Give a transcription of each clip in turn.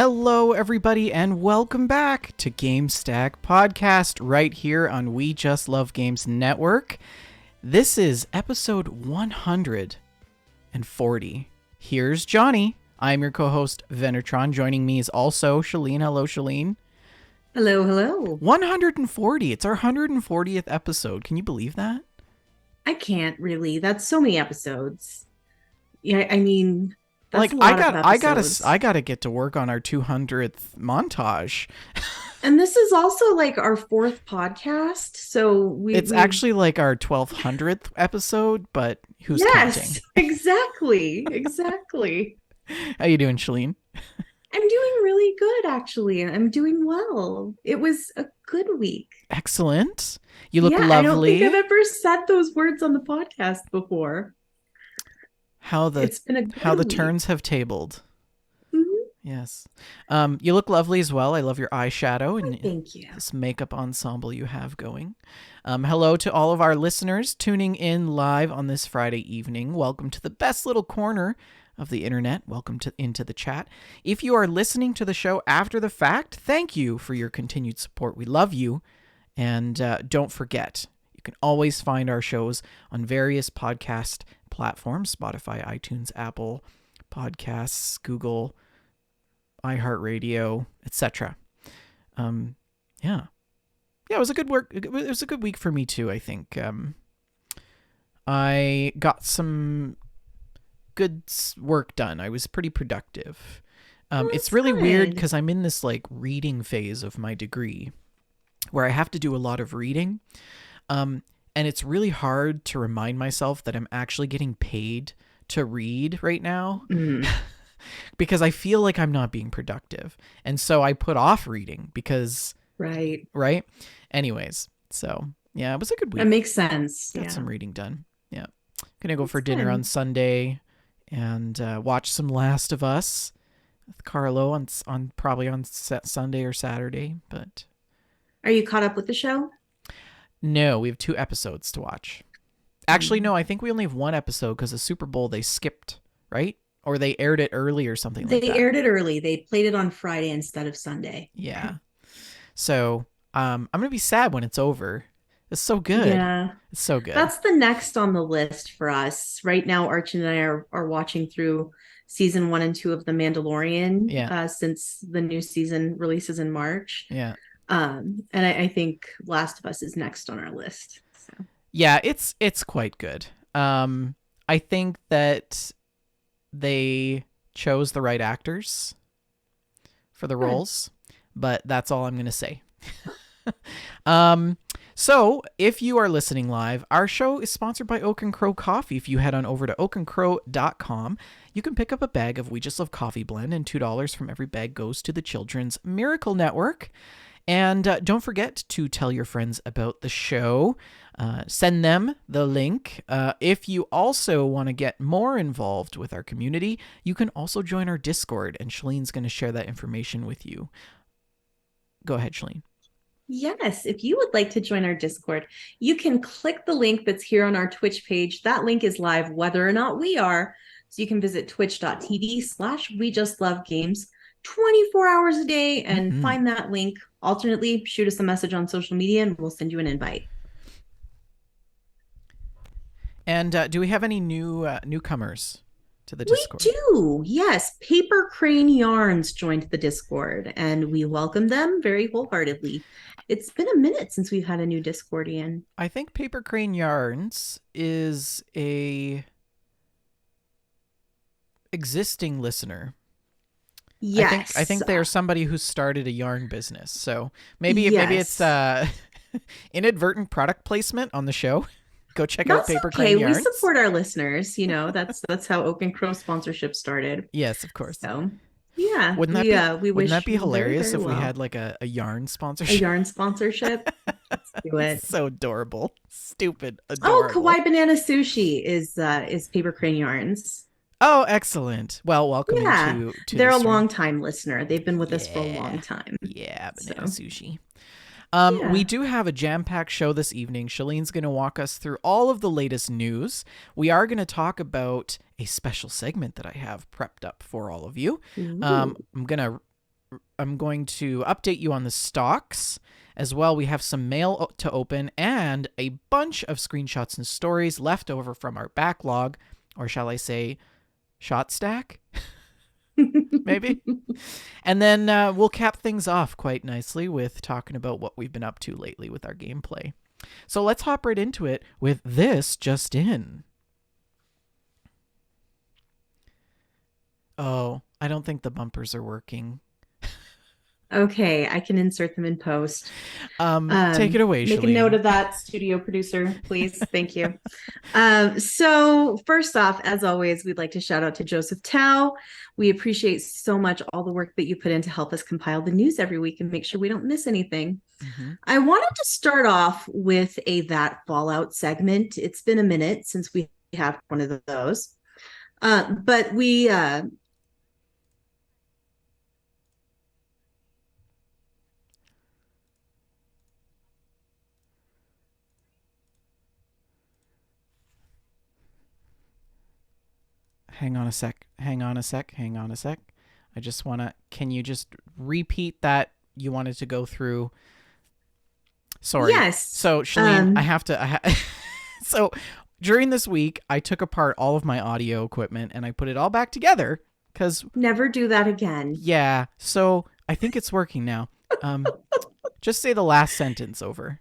Hello, everybody, and welcome back to GameStack Podcast right here on We Just Love Games Network. This is episode 140. Here's Johnny. I'm your co-host, Venertron. Joining me is also Shalene. Hello, Shalene. Hello, hello. 140. It's our 140th episode. Can you believe that? I can't really. That's so many episodes. Yeah, I mean, that's Like a lot of episodes. I gotta get to work on our 200th montage. And this is also like our fourth podcast, so It's actually like our 1200th episode, but who's counting? Yes, exactly. How you doing, Shalene? I'm doing really good, actually. I'm doing well. It was a good week. Excellent. You look Yeah, lovely. I don't think I've ever said those words on the podcast before. It's been a how the good week. turns have tabled. Mhm. Yes. You look lovely as well. I love your eyeshadow and Thank you. this makeup ensemble you have going. Hello to all of our listeners tuning in live on this Friday evening. Welcome to the best little corner of the internet. Welcome into the chat. If you are listening to the show after the fact, thank you for your continued support. We love you. And don't forget, you can always find our shows on various podcast platforms: Spotify, iTunes, Apple Podcasts, Google, iHeartRadio, etc. Yeah, it was a good work. It was a good week for me too. I think I got some good work done. I was pretty productive. It's really weird because I'm in this like reading phase of my degree where I have to do a lot of reading. And it's really hard to remind myself that I'm actually getting paid to read right now because I feel like I'm not being productive. And so I put off reading because... Right. Anyways, so yeah, it was a good week. That makes sense. Got some reading done. Yeah. Gonna go That's for dinner on Sunday and watch some Last of Us with Carlo on probably on Sunday or Saturday. But are you caught up with the show? No, we have 2 episodes to watch. Actually, no, I think we only have 1 episode because the Super Bowl they skipped, right? Or they aired it early or something like that. They aired it early. They played it on Friday instead of Sunday. Yeah. So I'm going to be sad when it's over. It's so good. Yeah. It's so good. That's the next on the list for us. Right now, Arch and I are watching through season 1 and 2 of The Mandalorian since the new season releases in March. Yeah. And I think Last of Us is next on our list. So. Yeah, it's quite good. I think that they chose the right actors for the roles, but that's all I'm going to say. So if you are listening live, our show is sponsored by Oak and Crow Coffee. If you head on over to oakandcrow.com, you can pick up a bag of We Just Love Coffee Blend, and $2 from every bag goes to the Children's Miracle Network. And don't forget to tell your friends about the show. Send them the link. If you also want to get more involved with our community, you can also join our Discord, and Shalene's going to share that information with you. Go ahead, Shalene. Yes, if you would like to join our Discord, you can click the link that's here on our Twitch page. That link is live whether or not we are. So you can visit twitch.tv/WeJustLoveGames 24 hours a day and find that link. Alternately, shoot us a message on social media and we'll send you an invite. And do we have any newcomers to the Discord? We do, yes. Paper Crane Yarns joined the Discord and we welcome them very wholeheartedly. It's been a minute since we've had a new Discordian. I think Paper Crane Yarns is a existing listener. Yes. I think they're somebody who started a yarn business. So maybe it's inadvertent product placement on the show. Go check out Paper Crane Yarns. We support our listeners. You know, that's how Oak and Crow sponsorship started. Yes, of course. So yeah, wouldn't that be hilarious if we had like a yarn sponsorship? A yarn sponsorship. Let's do it. So adorable, stupid, adorable. Oh, Kawaii Banana Sushi is Paper Crane Yarns. Oh, excellent. Well, welcome to they're a long-time listener. They've been with us for a long time. Yeah, Banana Sushi. We do have a jam-packed show this evening. Shalene's going to walk us through all of the latest news. We are going to talk about a special segment that I have prepped up for all of you. I'm going to I'm going to update you on the stocks. As well, we have some mail to open and a bunch of screenshots and stories left over from our backlog, or shall I say, shot stack? Maybe. And then we'll cap things off quite nicely with talking about what we've been up to lately with our gameplay. So let's hop right into it with this just in. Oh, I don't think the bumpers are working. Okay, I can insert them in post. Take it away, Make Shalene. a note of that, studio producer, please. Thank you. So first off, as always, we'd like to shout out to Joseph Tao. We appreciate so much all the work that you put in to help us compile the news every week and make sure we don't miss anything. Mm-hmm. I wanted to start off with a That Fallout segment. It's been a minute since we have one of those. But we Hang on a sec. I just want to. Can you just repeat that you wanted to go through? Sorry. Yes. So, Shalene, I have to. So, during this week, I took apart all of my audio equipment and I put it all back together because. Never do that again. Yeah. So, I think it's working now. Just say the last sentence over.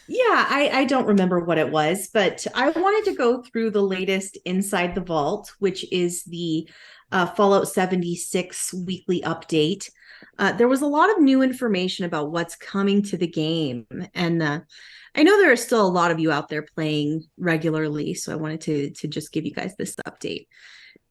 Yeah, I don't remember what it was, but I wanted to go through the latest Inside the Vault, which is the Fallout 76 weekly update. There was a lot of new information about what's coming to the game. And I know there are still a lot of you out there playing regularly, so I wanted to just give you guys this update.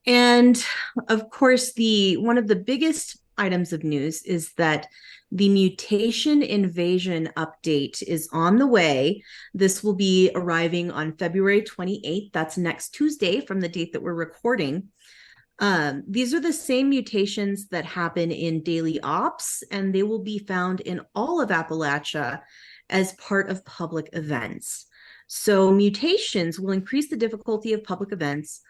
And of course, one of the biggest items of news is that the Mutation Invasion update is on the way. This will be arriving on February 28th. That's next Tuesday from the date that we're recording. These are the same mutations that happen in daily ops, and they will be found in all of Appalachia as part of public events. So mutations will increase the difficulty of public events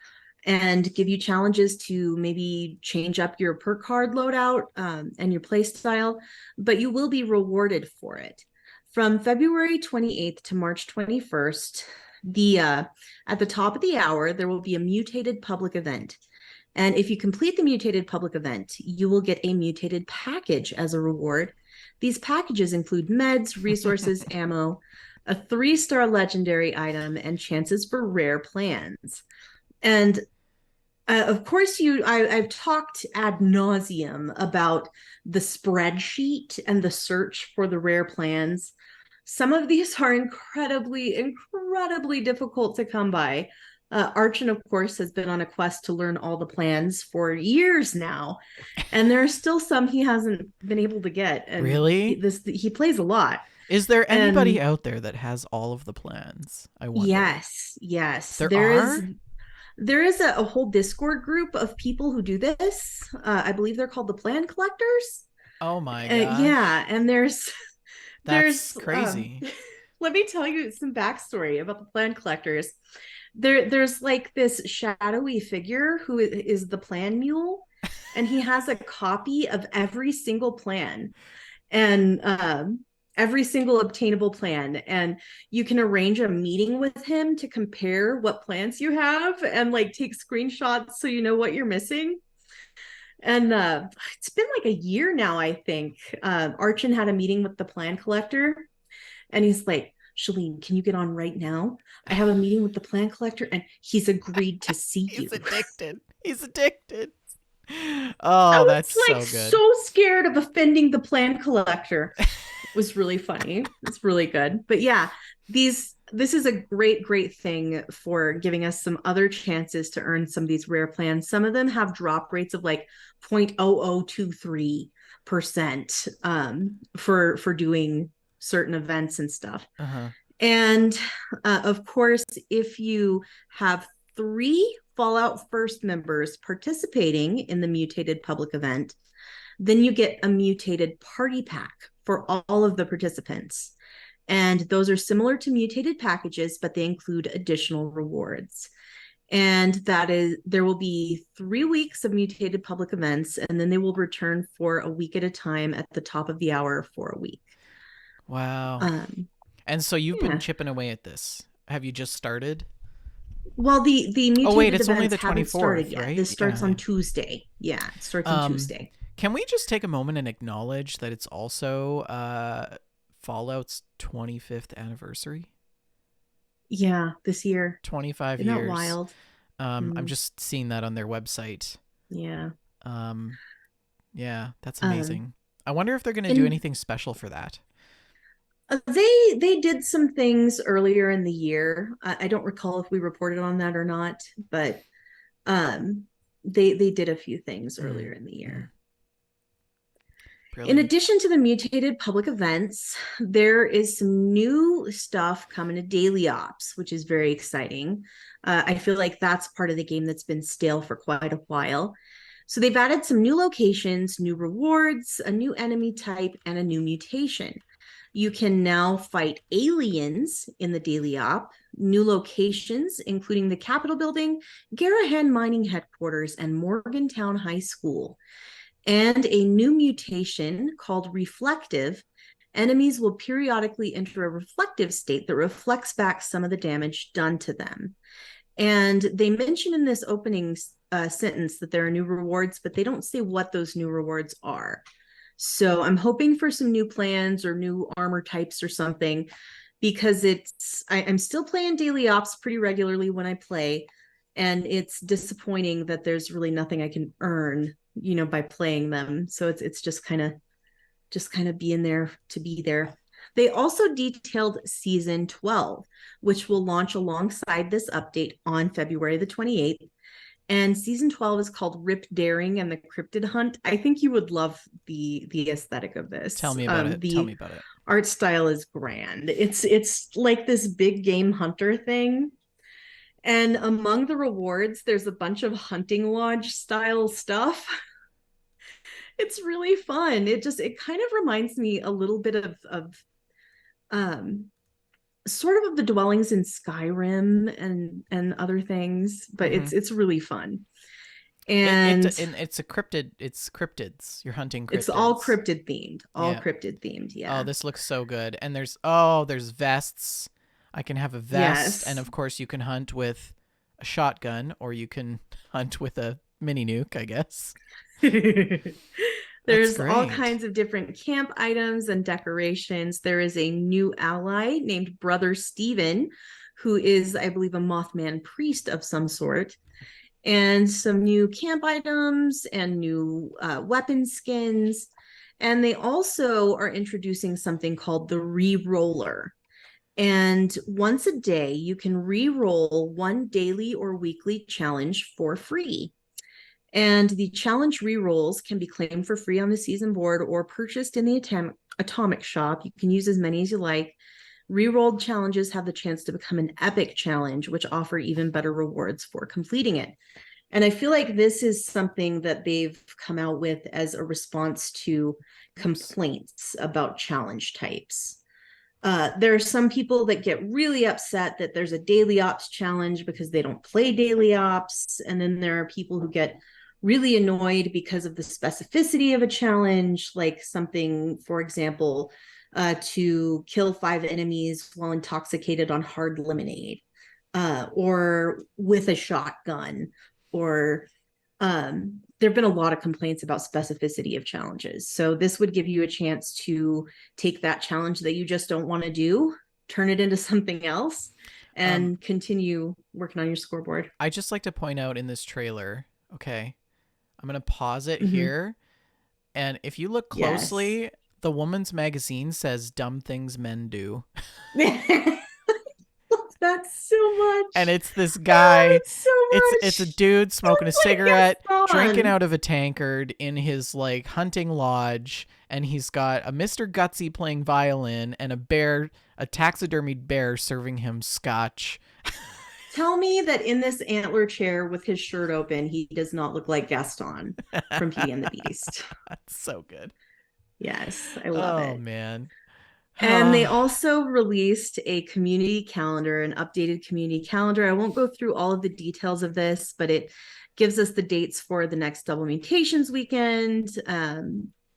and give you challenges to maybe change up your per card loadout and your play style, but you will be rewarded for it. From February 28th to March 21st, at the top of the hour, there will be a mutated public event. And if you complete the mutated public event, you will get a mutated package as a reward. These packages include meds, resources, ammo, a 3-star legendary item, and chances for rare plans. And of course, I've talked ad nauseum about the spreadsheet and the search for the rare plans. Some of these are incredibly difficult to come by. Archon, of course, has been on a quest to learn all the plans for years now, and there are still some he hasn't been able to get. And really? He plays a lot. Is there anybody out there that has all of the plans? I wonder. Yes. There is a whole Discord group of people who do this. I believe they're called the Plan Collectors. Oh my god! Yeah, and there's crazy. Let me tell you some backstory about the Plan Collectors. There's like this shadowy figure who is the Plan Mule, and he has a copy of every single plan, and every single obtainable plan, and you can arrange a meeting with him to compare what plans you have and like take screenshots so you know what you're missing. And it's been like a year now, I think. Archon had a meeting with the Plan Collector, and he's like, Shalene, can you get on right now? I have a meeting with the Plan Collector, and he's agreed to see you. He's addicted. Oh, that's so good. So scared of offending the Plan Collector. It was really funny. It's really good. But yeah, this is a great thing for giving us some other chances to earn some of these rare plans. Some of them have drop rates of like 0.0023% for doing certain events and stuff. And of course, if you have 3 Fallout First members participating in the mutated public event, then you get a mutated party pack for all of the participants. And those are similar to mutated packages, but they include additional rewards. And that is, there will be 3 weeks of mutated public events, and then they will return for a week at a time at the top of the hour for a week. Wow. Um, And so you've been yeah. chipping away at this. Have you just started? Well, the Oh wait, mutated it's only events the haven't started 24th, yet. right? This starts Yeah. on Tuesday. Yeah, it starts on Um, Tuesday. can we just take a moment and acknowledge that it's also Fallout's 25th anniversary? Yeah, this year. 25 Isn't that years. wild? I'm Mm, just seeing that on their website. yeah. Um, yeah, that's Um, amazing. I wonder if they're going to do and anything special for that. they did some things earlier in the year. I don't recall if we reported on that or not, but um, they did a few things Mm, earlier in the mm, year. In brilliant. addition to the mutated public events, there is some new stuff coming to daily ops, which is very exciting. I feel like that's part of the game that's been stale for quite a while. So they've added some new locations, new rewards, a new enemy type, and a new mutation. You can now fight aliens in the daily op, new locations, including the Capitol building, Garahan Mining Headquarters, and Morgantown High School, and a new mutation called reflective. Enemies will periodically enter a reflective state that reflects back some of the damage done to them. And they mention in this opening sentence that there are new rewards, but they don't say what those new rewards are. So I'm hoping for some new plans or new armor types or something, because I'm still playing daily ops pretty regularly when I play, and it's disappointing that there's really nothing I can earn, by playing them. So it's just kind of being there to be there. They also detailed season 12, which will launch alongside this update on February the 28th. And season 12 is called Rip Daring and the Cryptid Hunt. I think you would love the aesthetic of Tell this. me about it. Tell The me about it. art style is grand. It's like this big game hunter thing. And among the rewards, there's a bunch of hunting lodge style stuff. It's really fun. It kind of reminds me a little bit of um sort of the dwellings in Skyrim and other things, but Mm-hmm. it's really fun. It And and it's a cryptid. It's cryptids. You're hunting it's all cryptids. cryptid themed, all Yeah. cryptid themed. Oh, Yeah. this looks so good. And there's vests. I can have a vest, and Yes. of course you can hunt with a shotgun, or you can hunt with a mini nuke, I guess. That's There's all great. kinds of different camp items and decorations. There is a new ally named Brother Steven, who is, I believe, a Mothman priest of some sort, and some new camp items and new weapon skins. And they also are introducing something called the re-roller. And once a day, you can re-roll one daily or weekly challenge for free. And the challenge re-rolls can be claimed for free on the season board or purchased in the atomic shop. You can use as many as you like. Re-rolled challenges have the chance to become an epic challenge, which offer even better rewards for completing it. And I feel like this is something that they've come out with as a response to Oops. complaints about challenge types. There are some people that get really upset that there's a daily ops challenge because they don't play daily ops. And then there are people who get really annoyed because of the specificity of a challenge, like something, for example, to kill 5 enemies while intoxicated on hard lemonade, or with a shotgun, or there have been a lot of complaints about specificity of challenges. So this would give you a chance to take that challenge that you just don't want to do, turn it into something else, Um, and continue working on your scoreboard. I just like to point out in this trailer. Okay, I'm gonna pause it Mm-hmm. here, and if you look Yes. closely, the woman's magazine says "dumb things men do." That's so And much. it's this Oh, guy. it's so It's a much. dude smoking a It's cigarette, like drinking Gaston. out of a tankard in his like hunting lodge, and he's got a Mr. Gutsy playing violin and a bear, a taxidermied bear serving him scotch. Tell me that in this antler chair with his shirt open, he does not look like Gaston from Beauty and the Beast. That's so good. Yes, I love Oh it. man. And they also released a community calendar, an updated community calendar. I won't go through all of the details of this, but it gives us the dates for the next Double Mutations weekend,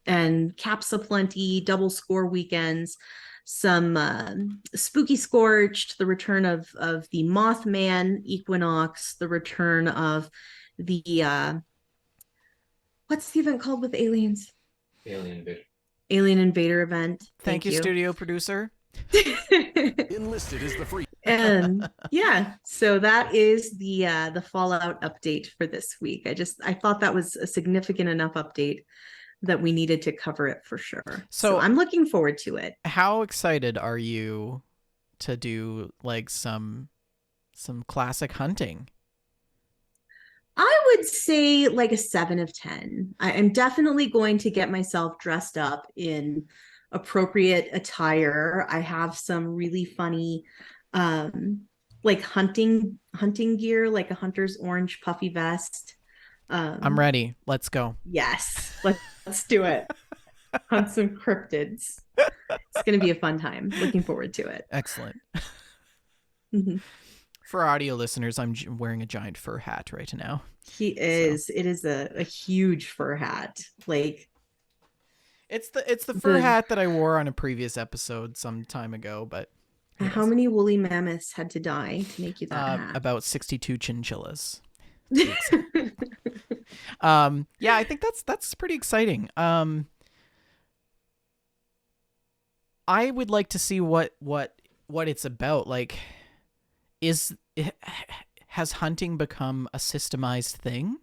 and Caps Plenty, Double Score weekends, some Spooky Scorched, the return of the Mothman Equinox, the return of the what's the event called with aliens? Alien Invasion. Alien Invader event. Thank you, studio producer. Enlisted is the free. And yeah, so that is the Fallout update for this week. I thought that was a significant enough update that we needed to cover it for sure. So I'm looking forward to it. How excited are you to do like some classic hunting? I would say like a 7 of 10. I am definitely going to get myself dressed up in appropriate attire. I have some really funny like hunting gear, like a hunter's orange puffy vest. I'm ready. Let's go. Yes, let's do it. Hunt some cryptids. It's going to be a fun time. Looking forward to it. Excellent. Mm-hmm. For audio listeners, I'm wearing a giant fur hat right now. He is. So. It is a huge fur hat. Like it's the fur hat that I wore on a previous episode some time ago. But how many woolly mammoths had to die to make you that hat? About 62 chinchillas. Yeah, I think that's pretty exciting. I would like to see what it's about. Like, has hunting become a systemized thing?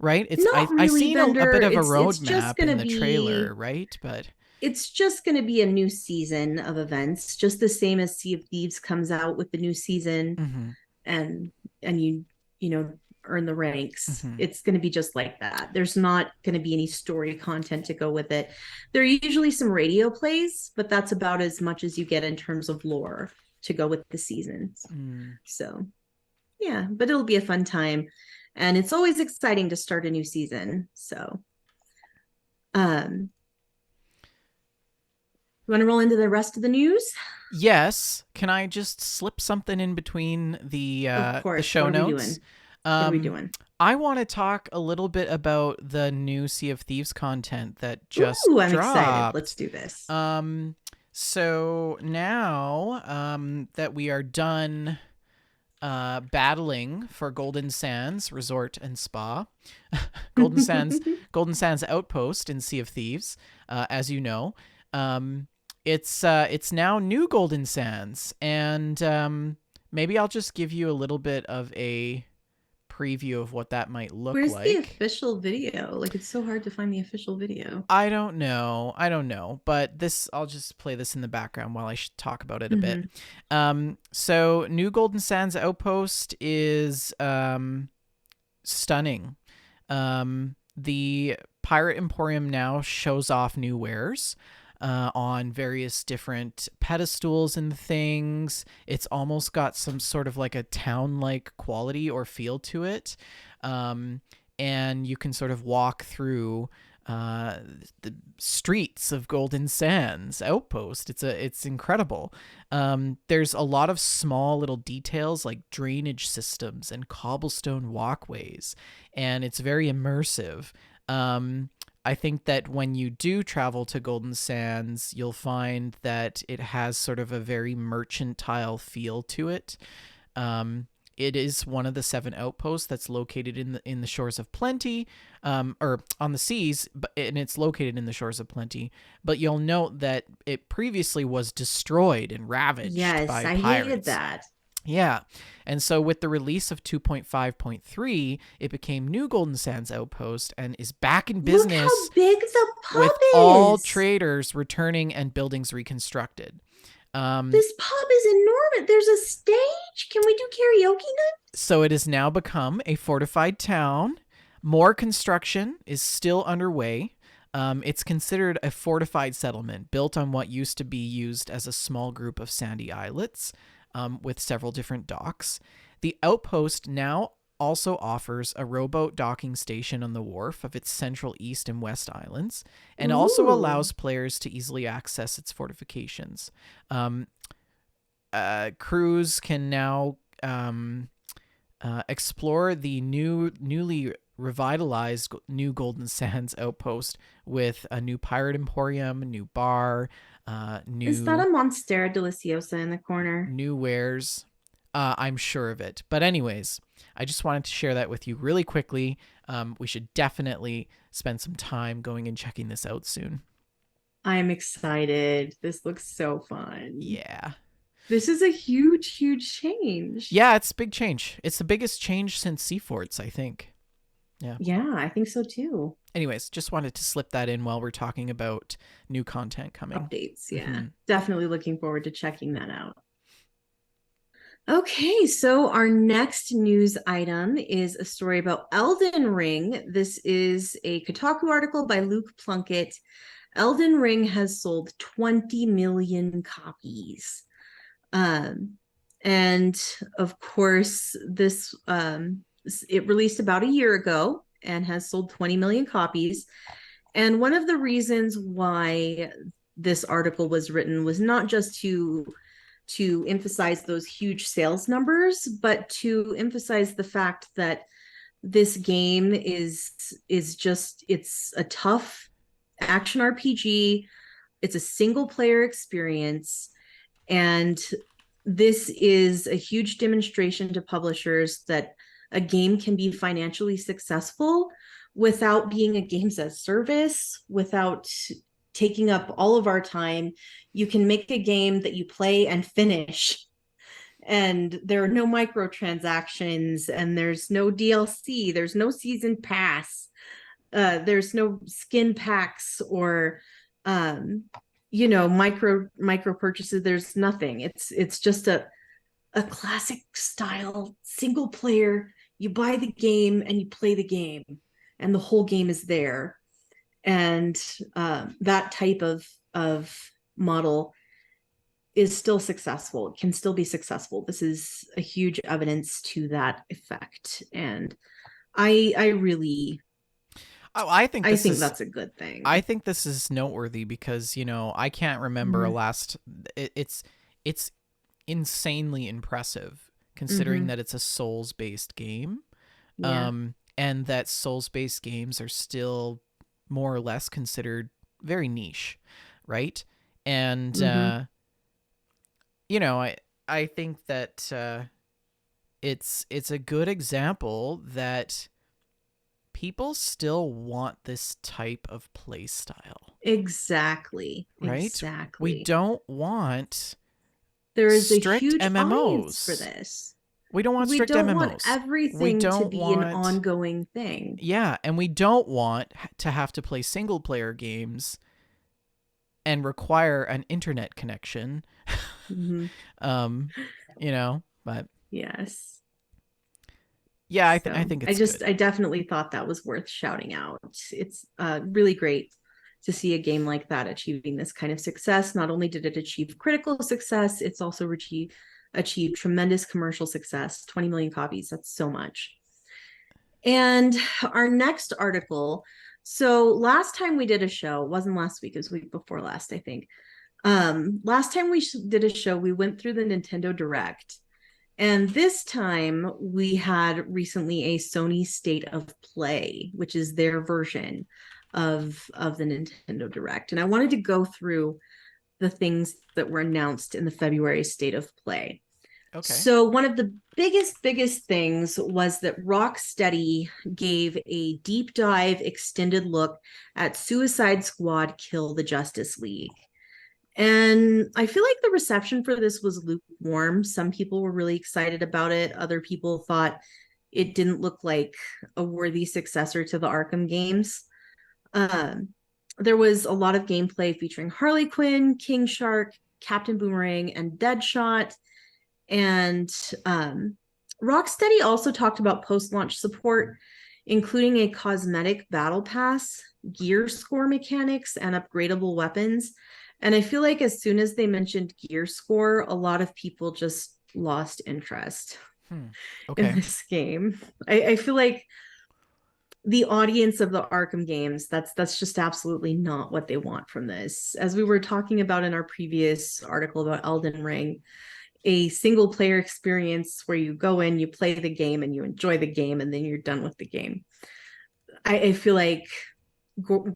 Right? It's not really, I seen a bit of a roadmap in the be, trailer, right? But it's just going to be a new season of events, just the same as Sea of Thieves comes out with the new season, mm-hmm. and you know earn the ranks. Mm-hmm. It's going to be just like that. There's not going to be any story content to go with it. There are usually some radio plays, but that's about as much as you get in terms of lore to go with the seasons. So yeah, but it'll be a fun time, and it's always exciting to start a new season. So you want to roll into the rest of the news? Yes. Can I just slip something in between the show notes? What are we doing? I want to talk a little bit about the new Sea of Thieves content that just I'm dropped. excited. Let's do this. So now that we are done battling for Golden Sands Resort and Spa, Golden Sands Outpost in Sea of Thieves, as you know, it's now new Golden Sands, and maybe I'll just give you a little bit of a preview of what that might look like. Where's the official video? Like, it's so hard to find the official video. I don't know, but I'll just play this in the background while I talk about it a bit. So new Golden Sands Outpost is stunning. The Pirate Emporium now shows off new wares on various different pedestals and things. It's almost got some sort of like a town-like quality or feel to it. And you can sort of walk through the streets of Golden Sands Outpost. It's incredible. There's a lot of small little details like drainage systems and cobblestone walkways, and it's very immersive. I think that when you do travel to Golden Sands, you'll find that it has sort of a very mercantile feel to it. It is one of the 7 outposts that's located in the shores of Plenty, or on the seas, and it's located in the shores of Plenty. But you'll note that it previously was destroyed and ravaged by pirates. Yes, I hated that. Yeah. And so with the release of 2.5.3, it became new Golden Sands Outpost and is back in business. Look how big the pub with is. all traders returning and buildings reconstructed. This pub is enormous. There's a stage. Can we do karaoke night? So it has now become a fortified town. More construction is still underway. It's considered a fortified settlement built on what used to be used as a small group of sandy islets. With several different docks. The outpost now also offers a rowboat docking station on the wharf of its central east and west islands, and also Ooh. allows players to easily access its fortifications. Crews can now explore the newly revitalized New Golden Sands outpost with a new pirate emporium, new bar, Is that a new Monstera Deliciosa in the corner? new wares. I'm sure of it. But anyways, I just wanted to share that with you really quickly. We should definitely spend some time going and checking this out soon. I'm excited. This looks so fun. Yeah. This is a huge, huge change. Yeah, it's a big change. It's the biggest change since Seaforts, I think. Yeah. Yeah, I think so too. Anyways, just wanted to slip that in while we're talking about new content coming. Updates. Yeah. Mhm. Definitely looking forward to checking that out. Okay, so our next news item is a story about Elden Ring. This is a Kotaku article by Luke Plunkett. Elden Ring has sold 20 million copies. And of course, this it released about a year ago and has sold 20 million copies. And one of the reasons why this article was written was not just to emphasize those huge sales numbers, but to emphasize the fact that this game is just, it's a tough action RPG. It's a single player experience, and this is a huge demonstration to publishers that a game can be financially successful without being a games as service, without taking up all of our time. You can make a game that you play and finish, and there are no microtransactions, and there's no DLC, there's no season pass, there's no skin packs or micro purchases. There's nothing. It's just a classic style single player. You buy the game and you play the game, and the whole game is there. And that type of model is still successful. It can still be successful. This is a huge evidence to that effect, and I really Oh, I think this is that's a good thing. I think this is noteworthy because, I can't remember a Mhm. last it's insanely impressive considering Mhm. that it's a Souls-based game. Yeah. And that Souls-based games are still more or less considered very niche, right? And Mhm. I think that it's a good example that people still want this type of play style, Exactly. right? We Exactly. don't want There is a strict huge audience for MMOs. this. We don't want We strict don't want MMOs. We everything to don't be an want ongoing thing. Yeah, and we don't want to have to play single player games and require an internet connection. Mhm. um, but Yes. yeah, I So think it's good. I definitely thought that was worth shouting out. It's really great to see a game like that achieving this kind of success. Not only did it achieve critical success, it's also achieved tremendous commercial success. 20 million copies, that's so much. And our next article, so last time we did a show, it wasn't last week, it was week before last, I think. Last time we did a show, we went through the Nintendo Direct. And this time we had recently a Sony State of Play, which is their version of the Nintendo Direct. And I wanted to go through the things that were announced in the February State of Play. Okay. So one of the biggest things was that Rocksteady gave a deep dive extended look at Suicide Squad Kill the Justice League. And I feel like the reception for this was lukewarm. Some people were really excited about it. Other people thought it didn't look like a worthy successor to the Arkham games. Um, there was a lot of gameplay featuring Harley Quinn, King Shark, Captain Boomerang, and Deadshot. And Rocksteady also talked about post-launch support, including a cosmetic battle pass, gear score mechanics, and upgradable weapons. And I feel like as soon as they mentioned gear score, a lot of people just lost interest. Hmm. in Okay. this game. I feel like the audience of the Arkham games, that's just absolutely not what they want from this. As we were talking about in our previous article about Elden Ring, a single player experience where you go in, you play the game, and you enjoy the game, and then you're done with the game. I feel like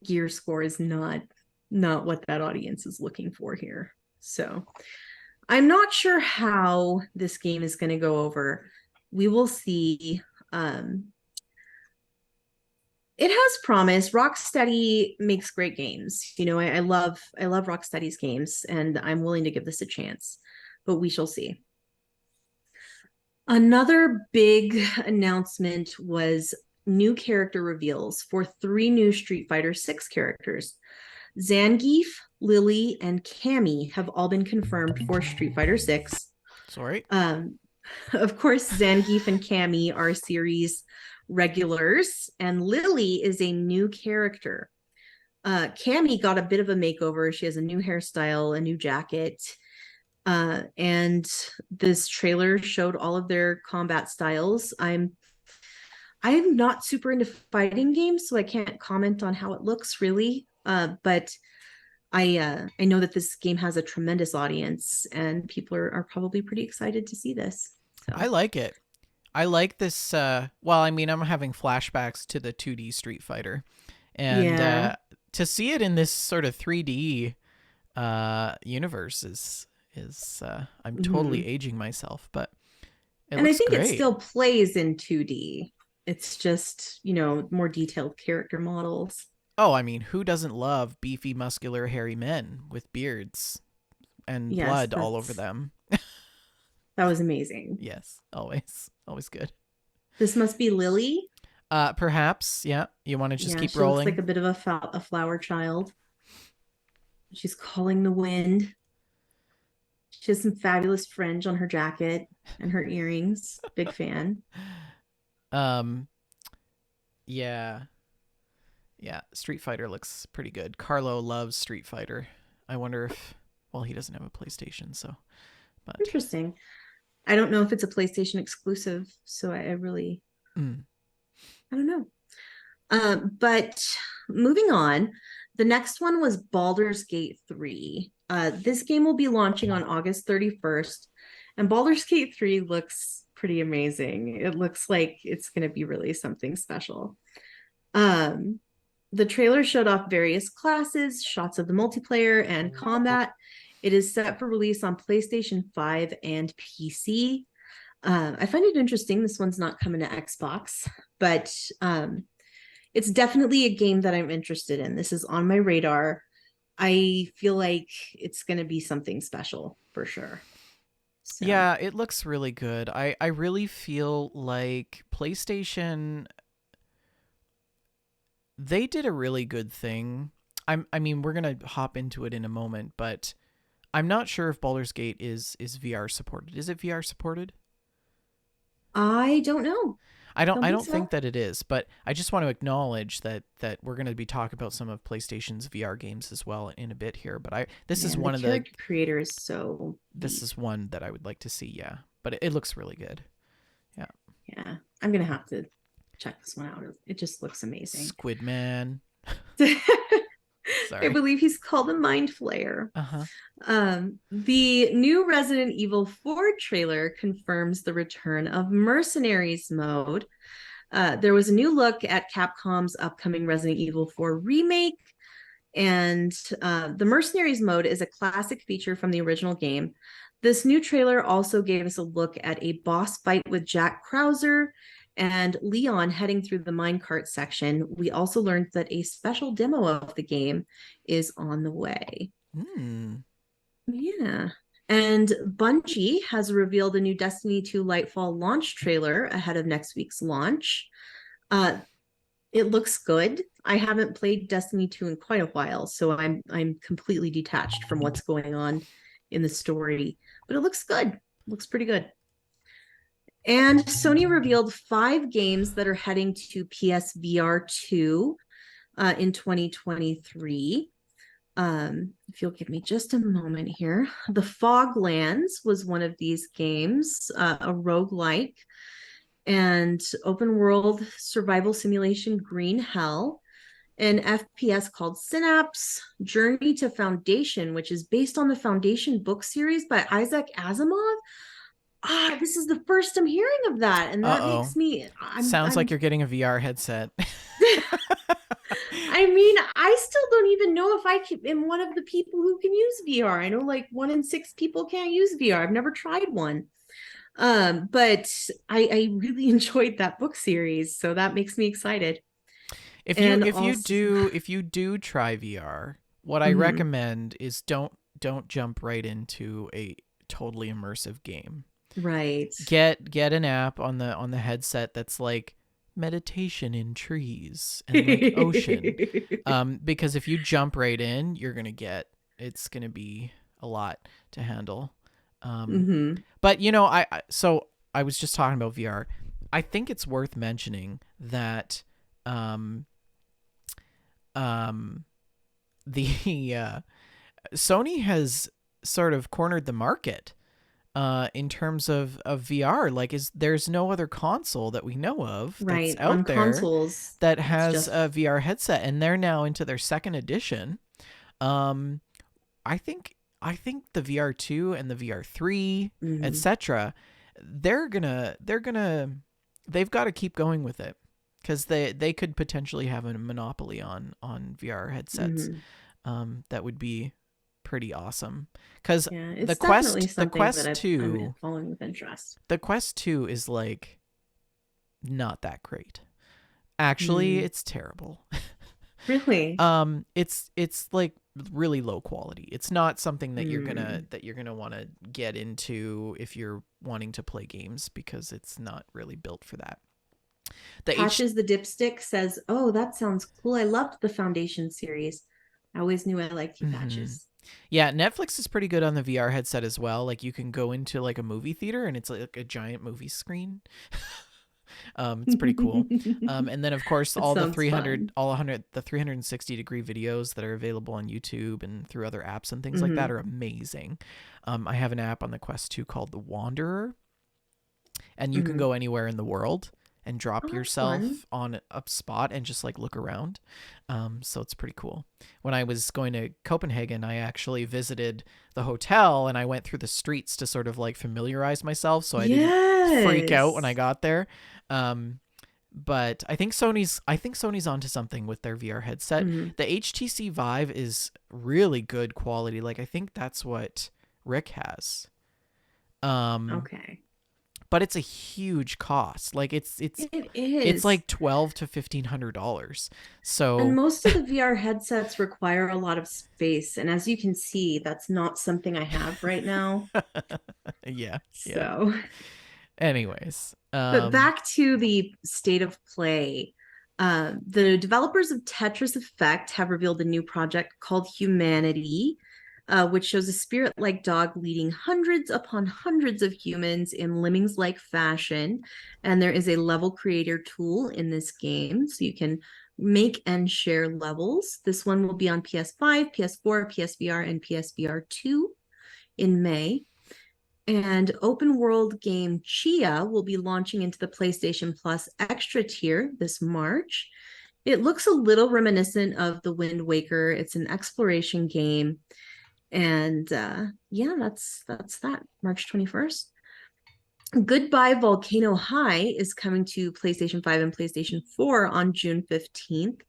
Gear Score is not what that audience is looking for here. So I'm not sure how this game is going to go over. We will see. It has promise. Rocksteady makes great games. I love Rocksteady's games, and I'm willing to give this a chance. But we shall see. Another big announcement was new character reveals for three new Street Fighter 6 characters. Zangief, Lily, and Cammy have all been confirmed for Street Fighter 6. Sorry. Of course, Zangief and Cammy are series regulars, and Lily is a new character. Cammy got a bit of a makeover. She has a new hairstyle, a new jacket, and this trailer showed all of their combat styles. I'm not super into fighting games, so I can't comment on how it looks really. But I know that this game has a tremendous audience, and people are probably pretty excited to see this. I So like it. I like this. Well, I mean, I'm having flashbacks to the 2D Street Fighter, and yeah. to see it in this sort of 3D universe is I'm totally Mhm. aging myself, but it And I looks think it great. still plays in 2D. It's just, more detailed character models. Oh, I mean, who doesn't love beefy, muscular, hairy men with beards and Yes, blood all over them? that was amazing. Yes, always, always good. This must be Lily. Perhaps, yeah. You want to just Yeah, keep she looks rolling? like a bit of a flower child. She's calling the wind. She has some fabulous fringe on her jacket and her earrings. Big fan. Um, yeah, yeah. Street Fighter looks pretty good. Carlo loves Street Fighter. I wonder if, well, he doesn't have a PlayStation, so, but Interesting. I don't know if it's a PlayStation exclusive, so I really, mm, I don't know. But moving on, the next one was Baldur's Gate 3. This game will be launching on August 31st, and Baldur's Gate 3 looks pretty amazing. It looks like it's going to be really something special. Um, the trailer showed off various classes, shots of the multiplayer, and combat. It is set for release on PlayStation 5 and PC. I find it interesting. This one's not coming to Xbox, but it's definitely a game that I'm interested in. This is on my radar. I feel like it's going to be something special for sure. So, yeah, it looks really good. I really feel like PlayStation, they did a really good thing. I mean, we're gonna hop into it in a moment, but I'm not sure if Baldur's Gate is VR supported. Is it VR supported? I don't know. Don't I think don't so. think that it is, but I just want to acknowledge that we're going to be talking about some of PlayStation's VR games as well in a bit here. But this is Man, the one of the character creator is so this deep. is one that I would like to see. Yeah, but it looks really good. Yeah, Yeah, I'm gonna have to check this one out. It just looks amazing. Squid Man. I Sorry. believe he's called the Mind Flayer. Uh huh. The new Resident Evil 4 trailer confirms the return of Mercenaries mode. There was a new look at Capcom's upcoming Resident Evil 4 remake, and the Mercenaries mode is a classic feature from the original game. This new trailer also gave us a look at a boss fight with Jack Krauser and Leon heading through the minecart section. We also learned that a special demo of the game is on the way. Hmm. Yeah. And Bungie has revealed a new Destiny 2 Lightfall launch trailer ahead of next week's launch. Uh, it looks good. I haven't played Destiny 2 in quite a while, so I'm completely detached from what's going on in the story, but it looks good. It looks pretty good. And Sony revealed 5 games that are heading to PSVR 2 in 2023. If you'll give me just a moment here. The Foglands was one of these games, a roguelike and open world survival simulation Green Hell, an FPS called Synapse, Journey to Foundation, which is based on the Foundation book series by Isaac Asimov. This is the first I'm hearing of that, and that Uh-oh. makes me Sounds like you're getting a VR headset. I mean, I still don't even know if am one of the people who can use VR. I know like 1 in 6 people can't use VR. I've never tried one. But I really enjoyed that book series, so that makes me excited. If And you do try VR, what I recommend is don't jump right into a totally immersive game. Right. Get an app on the headset that's like meditation in trees and like ocean. Because if you jump right in, it's gonna be a lot to handle. But I was just talking about VR. I think it's worth mentioning that the Sony has sort of cornered the market in terms of VR. Like, there's no other console that we know of that's out on there consoles that has a VR headset, and they're now into their second edition. I think the VR2 and the VR3, etc. They've got to keep going with it, because they could potentially have a monopoly on VR headsets. That would be pretty awesome, because the Quest 2, I'm following with interest. The Quest 2 is like not that great. Actually, it's terrible. Really? It's like really low quality. It's not something that you're gonna want to get into if you're wanting to play games, because it's not really built for that. Patches the Dipstick says, "Oh, that sounds cool. I loved the Foundation series. I always knew I liked you, Patches." Yeah, Netflix is pretty good on the VR headset as well. Like, you can go into like a movie theater and it's like a giant movie screen. It's pretty cool. And then of course all the 360-degree videos that are available on YouTube and through other apps and things like that are amazing. I have an app on the Quest 2 called The Wanderer, and you can go anywhere in the world and drop yourself on a spot and just like look around. So it's pretty cool. When I was going to Copenhagen, I actually visited the hotel and I went through the streets to sort of like familiarize myself, so I didn't freak out when I got there. But I think Sony's onto something with their VR headset. The HTC Vive is really good quality. Like, I think that's what Rick has. Okay. But it's a huge cost. Like, it is. It's like $1,200 to $1,500. So, and most of the VR headsets require a lot of space, and as you can see, that's not something I have right now. yeah. So, anyways, but back to the state of play. The developers of Tetris Effect have revealed a new project called Humanity, which shows a spirit-like dog leading hundreds upon hundreds of humans in Lemmings-like fashion. And there is a level creator tool in this game, so you can make and share levels. This one will be on PS5, PS4, PSVR, and PSVR 2 in May. And open world game Chia will be launching into the PlayStation Plus Extra tier this March. It looks a little reminiscent of The Wind Waker. It's an exploration game. And that's that, March 21st. Goodbye Volcano High is coming to PlayStation 5 and PlayStation 4 on June 15th.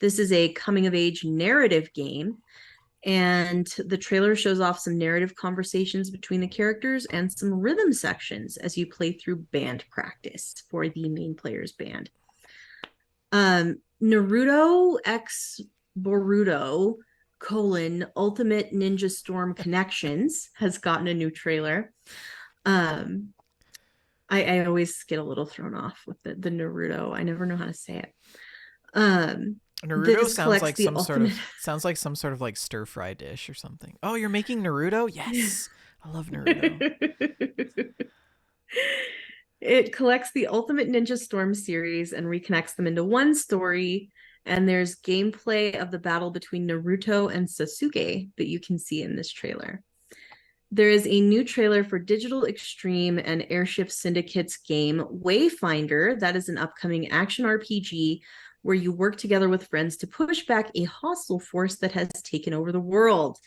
This is a coming-of-age narrative game, and the trailer shows off some narrative conversations between the characters and some rhythm sections as you play through band practice for the main player's band. Naruto X Boruto Ultimate Ninja Storm Connections has gotten a new trailer. I always get a little thrown off with the Naruto. I never know how to say it. Naruto sounds like some sort of like stir fry dish or something. Oh, you're making Naruto? Yes. I love Naruto. It collects the Ultimate Ninja Storm series and reconnects them into one story And there's gameplay of the battle between Naruto and Sasuke that you can see in this trailer. There is a new trailer for Digital Extreme and Airship Syndicate's game Wayfinder. That is an upcoming action RPG where you work together with friends to push back a hostile force that has taken over the world.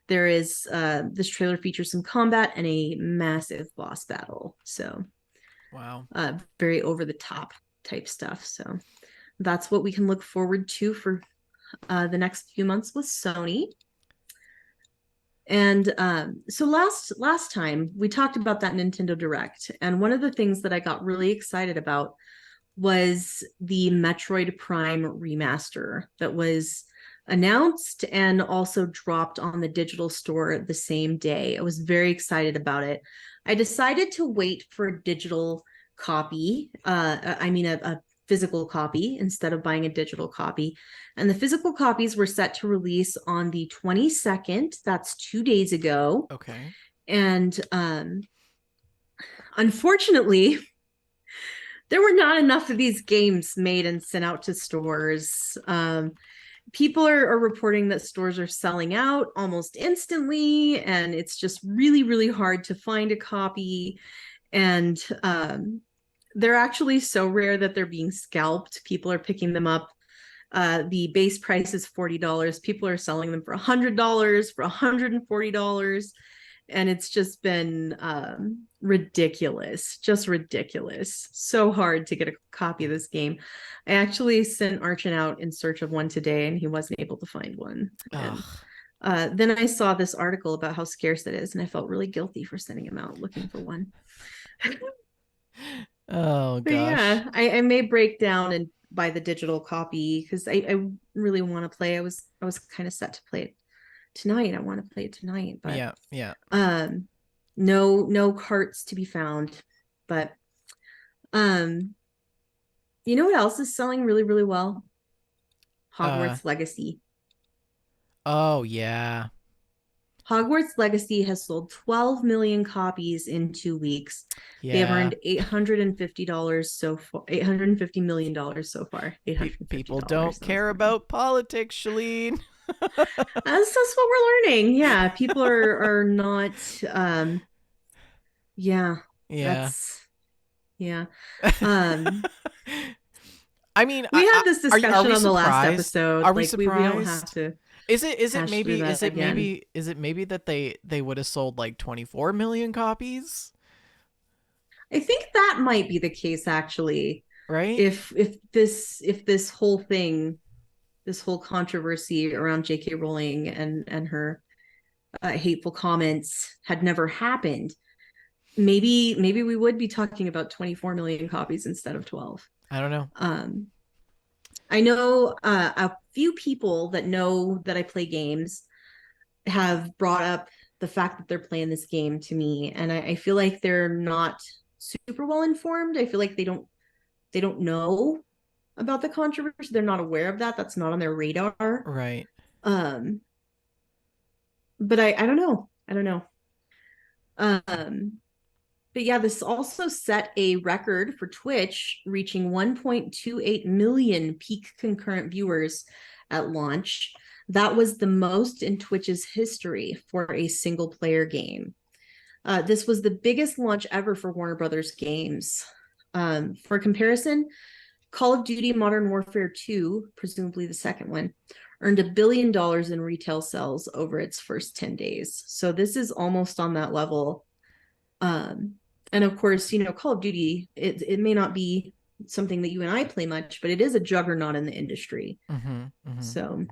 There is this trailer features some combat and a massive boss battle. So, Wow. very over the top type stuff. So, that's what we can look forward to for the next few months with Sony. And so last time we talked about that Nintendo Direct, and one of the things that I got really excited about was the Metroid Prime remaster that was announced and also dropped on the digital store the same day. I was very excited about it. I decided to wait for a digital copy. A physical copy instead of buying a digital copy. And the physical copies were set to release on the 22nd. That's 2 days ago. Okay. And unfortunately, there were not enough of these games made and sent out to stores. People are reporting that stores are selling out almost instantly, and it's just really, really hard to find a copy. And they're actually so rare that they're being scalped. People are picking them up. The base price is $40. People are selling them for $100, for $140. And it's just been ridiculous, just ridiculous. So hard to get a copy of this game. I actually sent Archon out in search of one today, and he wasn't able to find one. And then I saw this article about how scarce it is, and I felt really guilty for sending him out looking for one. Oh, But gosh. yeah, I may break down and buy the digital copy because I really want to play. I was kind of set to play it tonight. I want to play it tonight, but yeah. No carts to be found. But you know what else is selling really, really well? Hogwarts Legacy. Oh, yeah. Hogwarts Legacy has sold 12 million copies in 2 weeks. Yeah. They have earned $850 so far. $850 million so far. People don't care about politics, Shalene. That's what we're learning. Yeah, people are not. Yeah. That's, yeah. I mean, we had this discussion are we on the last surprised? episode. Are we like surprised? we don't have to. Is it maybe that they would have sold like 24 million copies? I think that might be the case, actually. Right? If this whole thing, this whole controversy around J.K. Rowling and her hateful comments had never happened, maybe we would be talking about 24 million copies instead of 12. I don't know. I know a few people that know that I play games have brought up the fact that they're playing this game to me, and I feel like they're not super well informed. I feel like they don't know about the controversy. They're not aware of that. That's not on their radar. Right. But I don't know. But yeah, this also set a record for Twitch, reaching 1.28 million peak concurrent viewers at launch. That was the most in Twitch's history for a single player game. This was the biggest launch ever for Warner Brothers games. For comparison, Call of Duty Modern Warfare 2, presumably the second one, earned $1 billion in retail sales over its first 10 days. So this is almost on that level. And of course, Call of Duty, it may not be something that you and I play much, but it is a juggernaut in the industry. So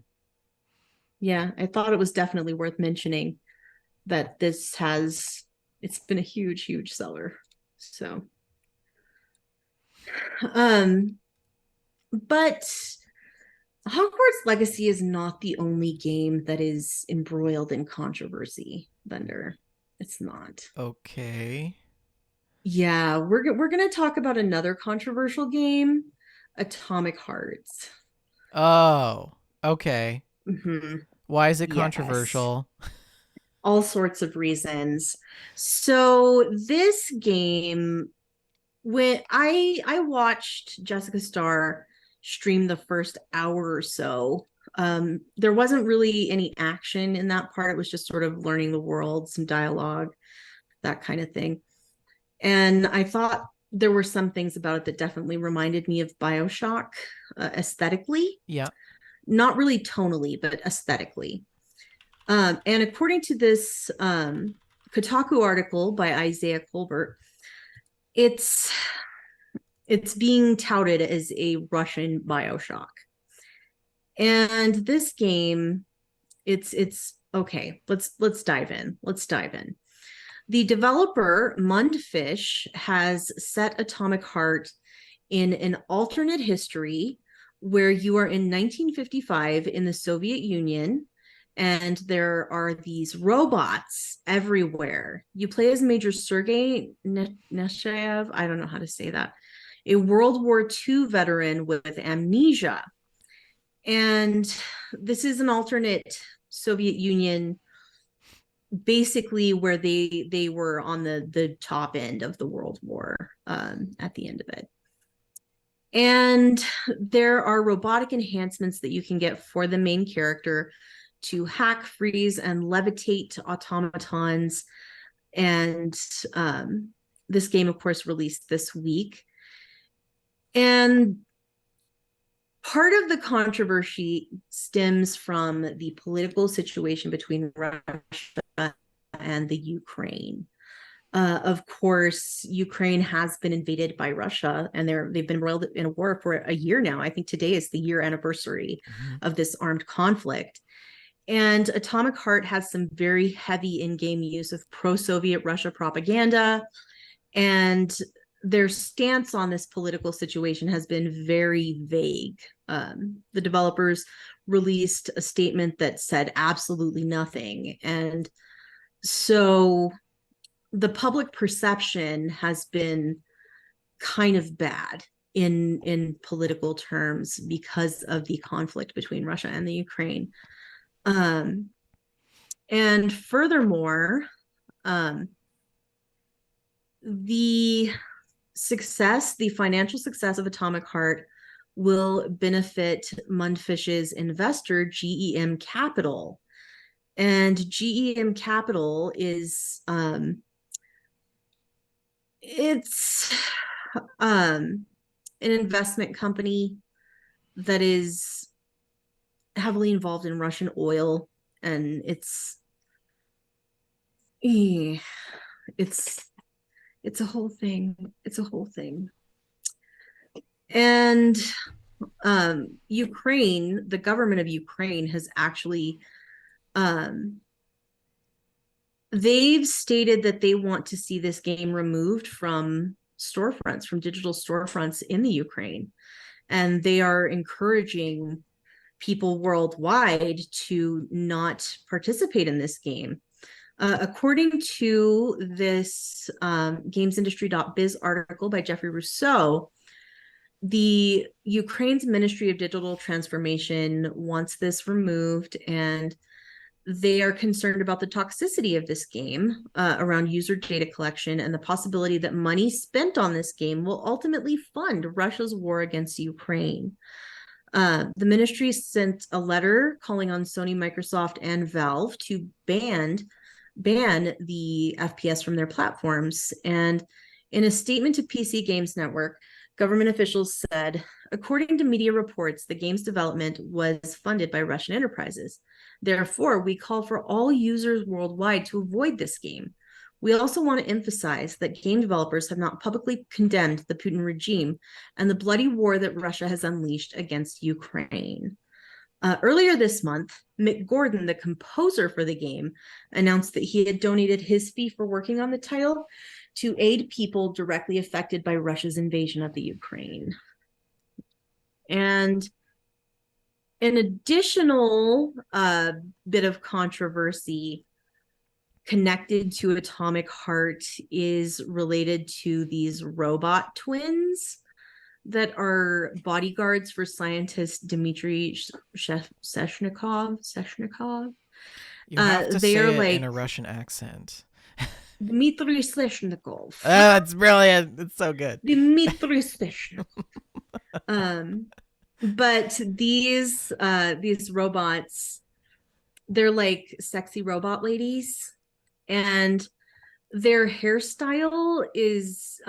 yeah, I thought it was definitely worth mentioning that it's been a huge, huge seller. So, but Hogwarts Legacy is not the only game that is embroiled in controversy, Bender. It's not. Okay. Yeah, we're going to talk about another controversial game, Atomic Hearts. Oh, okay. Mm-hmm. Why is it controversial? Yes. All sorts of reasons. So this game, when I watched Jessica Starr streamed the first hour or so. There wasn't really any action in that part. It was just sort of learning the world, some dialogue, that kind of thing. And I thought there were some things about it that definitely reminded me of BioShock aesthetically. Yeah. Not really tonally, but aesthetically. And according to this Kotaku article by Isaiah Colbert, it's being touted as a Russian BioShock. And this game, it's okay. Let's dive in. The developer Mundfish has set Atomic Heart in an alternate history where you are in 1955 in the Soviet Union, and there are these robots everywhere. You play as Major Sergei Neshayev, I don't know how to say that, a World War II veteran with amnesia. And this is an alternate Soviet Union, basically where they were on the top end of the World War at the end of it. And there are robotic enhancements that you can get for the main character to hack, freeze, and levitate automatons. And this game, of course, released this week. And part of the controversy stems from the political situation between Russia and the Ukraine. Of course, Ukraine has been invaded by Russia, and they've been embroiled in a war for a year now. I think today is the year anniversary of this armed conflict. And Atomic Heart has some very heavy in-game use of pro-Soviet Russia propaganda, and their stance on this political situation has been very vague. The developers released a statement that said absolutely nothing. And so the public perception has been kind of bad in political terms because of the conflict between Russia and the Ukraine. And furthermore, the financial success of Atomic Heart will benefit Mundfish's investor, GEM Capital. And GEM Capital is it's an investment company that is heavily involved in Russian oil, and it's a whole thing. And Ukraine, the government of Ukraine has actually they've stated that they want to see this game removed from storefronts, from digital storefronts in the Ukraine. And they are encouraging people worldwide to not participate in this game. According to this gamesindustry.biz article by Jeffrey Rousseau, the Ukraine's Ministry of Digital Transformation wants this removed, and they are concerned about the toxicity of this game around user data collection and the possibility that money spent on this game will ultimately fund Russia's war against Ukraine. The ministry sent a letter calling on Sony, Microsoft, and Valve to ban the FPS from their platforms. And in a statement to PC Games Network, government officials said, according to media reports, the game's development was funded by Russian enterprises. Therefore, we call for all users worldwide to avoid this game. We also want to emphasize that game developers have not publicly condemned the Putin regime and the bloody war that Russia has unleashed against Ukraine. Earlier this month, Mick Gordon, the composer for the game, announced that he had donated his fee for working on the title to aid people directly affected by Russia's invasion of the Ukraine. And an additional bit of controversy connected to Atomic Heart is related to these robot twins that are bodyguards for scientist Dmitry Seshnikov. You have to they say are it like in a Russian accent. Dmitry Seshnikov. It's brilliant. It's so good. Dmitry Seshnikov. But these robots, they're like sexy robot ladies, and their hairstyle is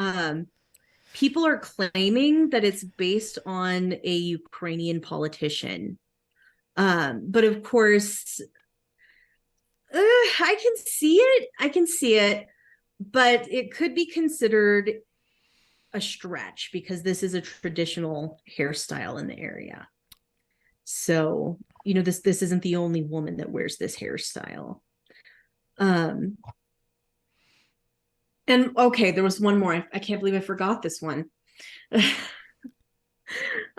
people are claiming that it's based on a Ukrainian politician. But of course, I can see it. I can see it, but it could be considered a stretch because this is a traditional hairstyle in the area. So, this isn't the only woman that wears this hairstyle. Um, and okay, there was one more. I can't believe I forgot this one.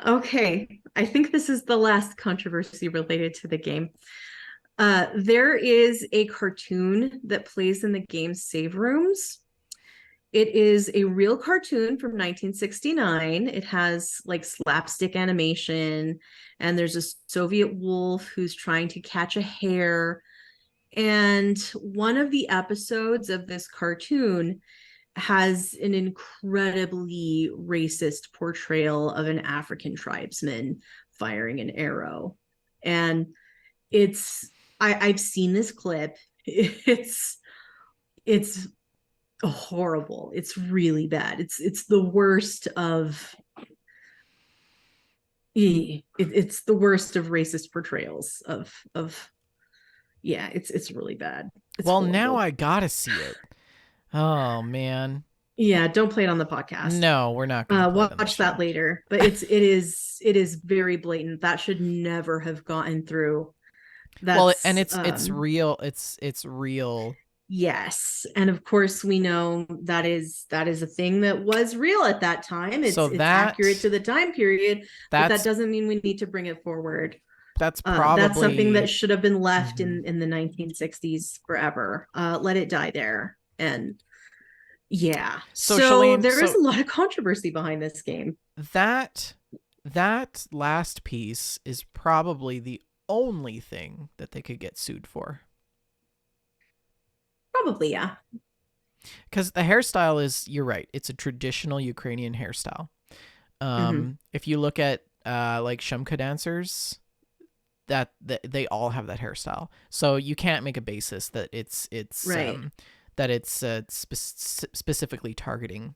Okay, I think this is the last controversy related to the game. There is a cartoon that plays in the game's save rooms. It is a real cartoon from 1969. It has like slapstick animation, and there's a Soviet wolf who's trying to catch a hare. And one of the episodes of this cartoon has an incredibly racist portrayal of an African tribesman firing an arrow. And I've seen this clip. It's horrible. It's really bad. It's the worst of it's the worst of racist portrayals of yeah, it's really bad. It's Well, now horrible. I gotta see it. Oh man. Yeah, don't play it on the podcast. No, we're not gonna play it on the Watch that show. later. But it is very blatant. That should never have gotten through. Well, and That's it's real. It's real. Yes, and of course we know that is a thing that was real at that time. So It's accurate to the time period, but that that's doesn't mean we need to bring it forward. that's That's something that probably should have been left Mhm. in the 1960s forever. Let it die there. And yeah, So so Shalane, there is so a lot of controversy behind this game. that that last piece is probably the only thing that they could get sued for. Probably, yeah. Because the hairstyle is, you're right, it's a traditional Ukrainian hairstyle. Mm-hmm. If you look at like Shumka dancers, that they all have that hairstyle. So you can't make a basis that Right. that it's specifically targeting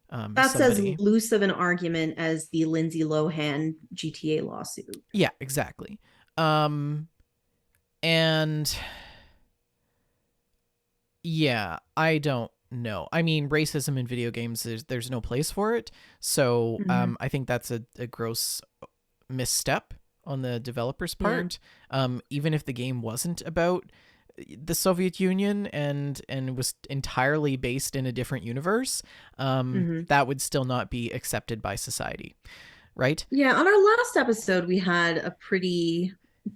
That's as somebody. loose of an argument as the Lindsay Lohan GTA lawsuit. Yeah, exactly. And yeah, I don't know. I mean, racism in video games, there's no place for it. So Mm-hmm. I think that's a gross misstep on the developer's Yeah. part. Even if the game wasn't about the Soviet Union and was entirely based in a different universe, Mm-hmm. that would still not be accepted by society, right? Yeah, on our last episode, we had a pretty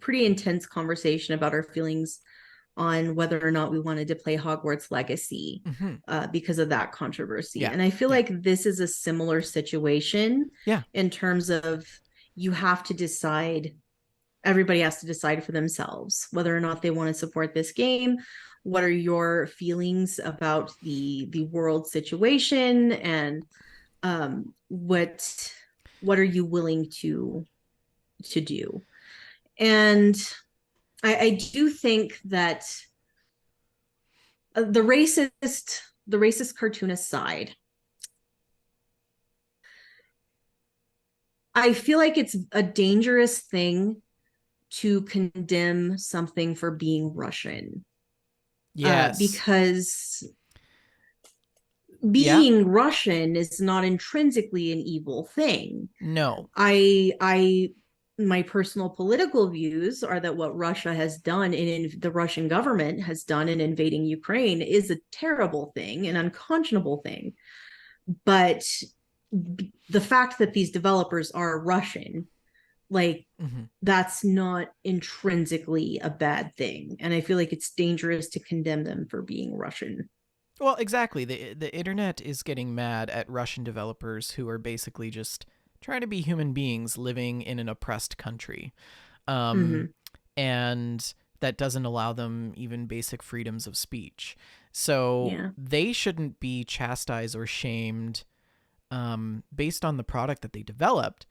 intense conversation about our feelings on whether or not we wanted to play Hogwarts Legacy Mm-hmm. because of that controversy. Yeah, And I feel yeah, like this is a similar situation yeah. in terms of you have to decide, everybody has to decide for themselves whether or not they want to support this game. What are your feelings about the world situation, and what are you willing to do? And I do think that the racist cartoon aside, I feel like it's a dangerous thing to condemn something for being Russian, Yes. because Yeah. being Russian is not intrinsically an evil thing. No. I my personal political views are that what Russia has done in the Russian government has done in invading Ukraine is a terrible thing, an unconscionable thing. But the fact that these developers are Russian, like, Mm-hmm. that's not intrinsically a bad thing. And I feel like it's dangerous to condemn them for being Russian. Well, exactly. The internet is getting mad at Russian developers who are basically just trying to be human beings living in an oppressed country. Mm-hmm. And that doesn't allow them even basic freedoms of speech. So Yeah. they shouldn't be chastised or shamed based on the product that they developed.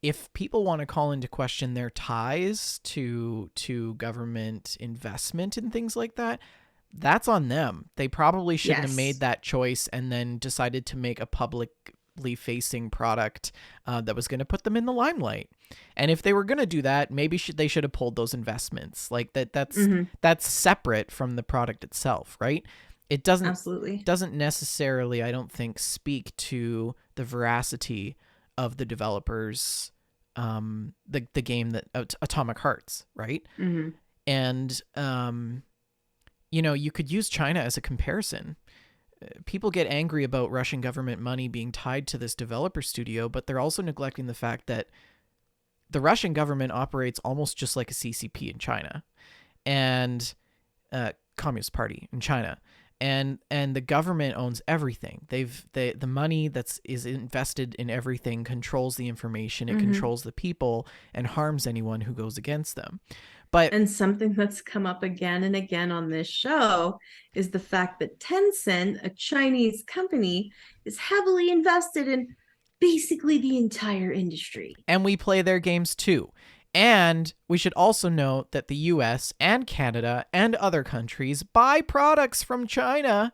if people want to call into question their ties to government investment and things like that, that's on them. They probably shouldn't have made Yes. that choice and then decided to make a publicly facing product that was going to put them in the limelight. And if they were going to do that, maybe they should have pulled those investments. Like that's separate from the product itself, right? It Absolutely. doesn't necessarily, I don't think, speak to the veracity of the developers, the game that Atomic Hearts, right? Hmm. And you could use China as a comparison. People get angry about Russian government money being tied to this developer studio, but they're also neglecting the fact that the Russian government operates almost just like a CCP in China, and Communist Party in China. And the government owns everything. The money is invested in everything controls the information. It controls the people and harms anyone who goes against them. And something that's come up again and again on this show is the fact that Tencent, a Chinese company, is heavily invested in basically the entire industry. And we play their games too. And we should also note that the US and Canada and other countries buy products from China.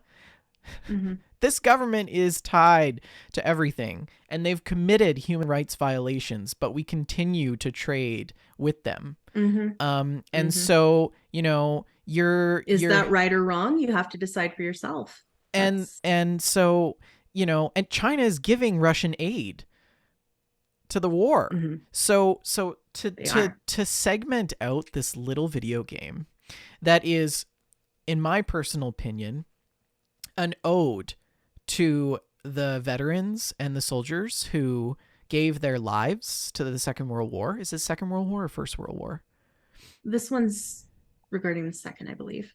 Mm-hmm. This government is tied to everything, and they've committed human rights violations, but we continue to trade with them. And so, you're that right or wrong? You have to decide for yourself. And so, and China is giving Russian aid to the war. So to segment out this little video game that is, in my personal opinion, an ode to the veterans and the soldiers who gave their lives to the Second World War. Is it Second World War or First World War? This one's regarding the second, I believe.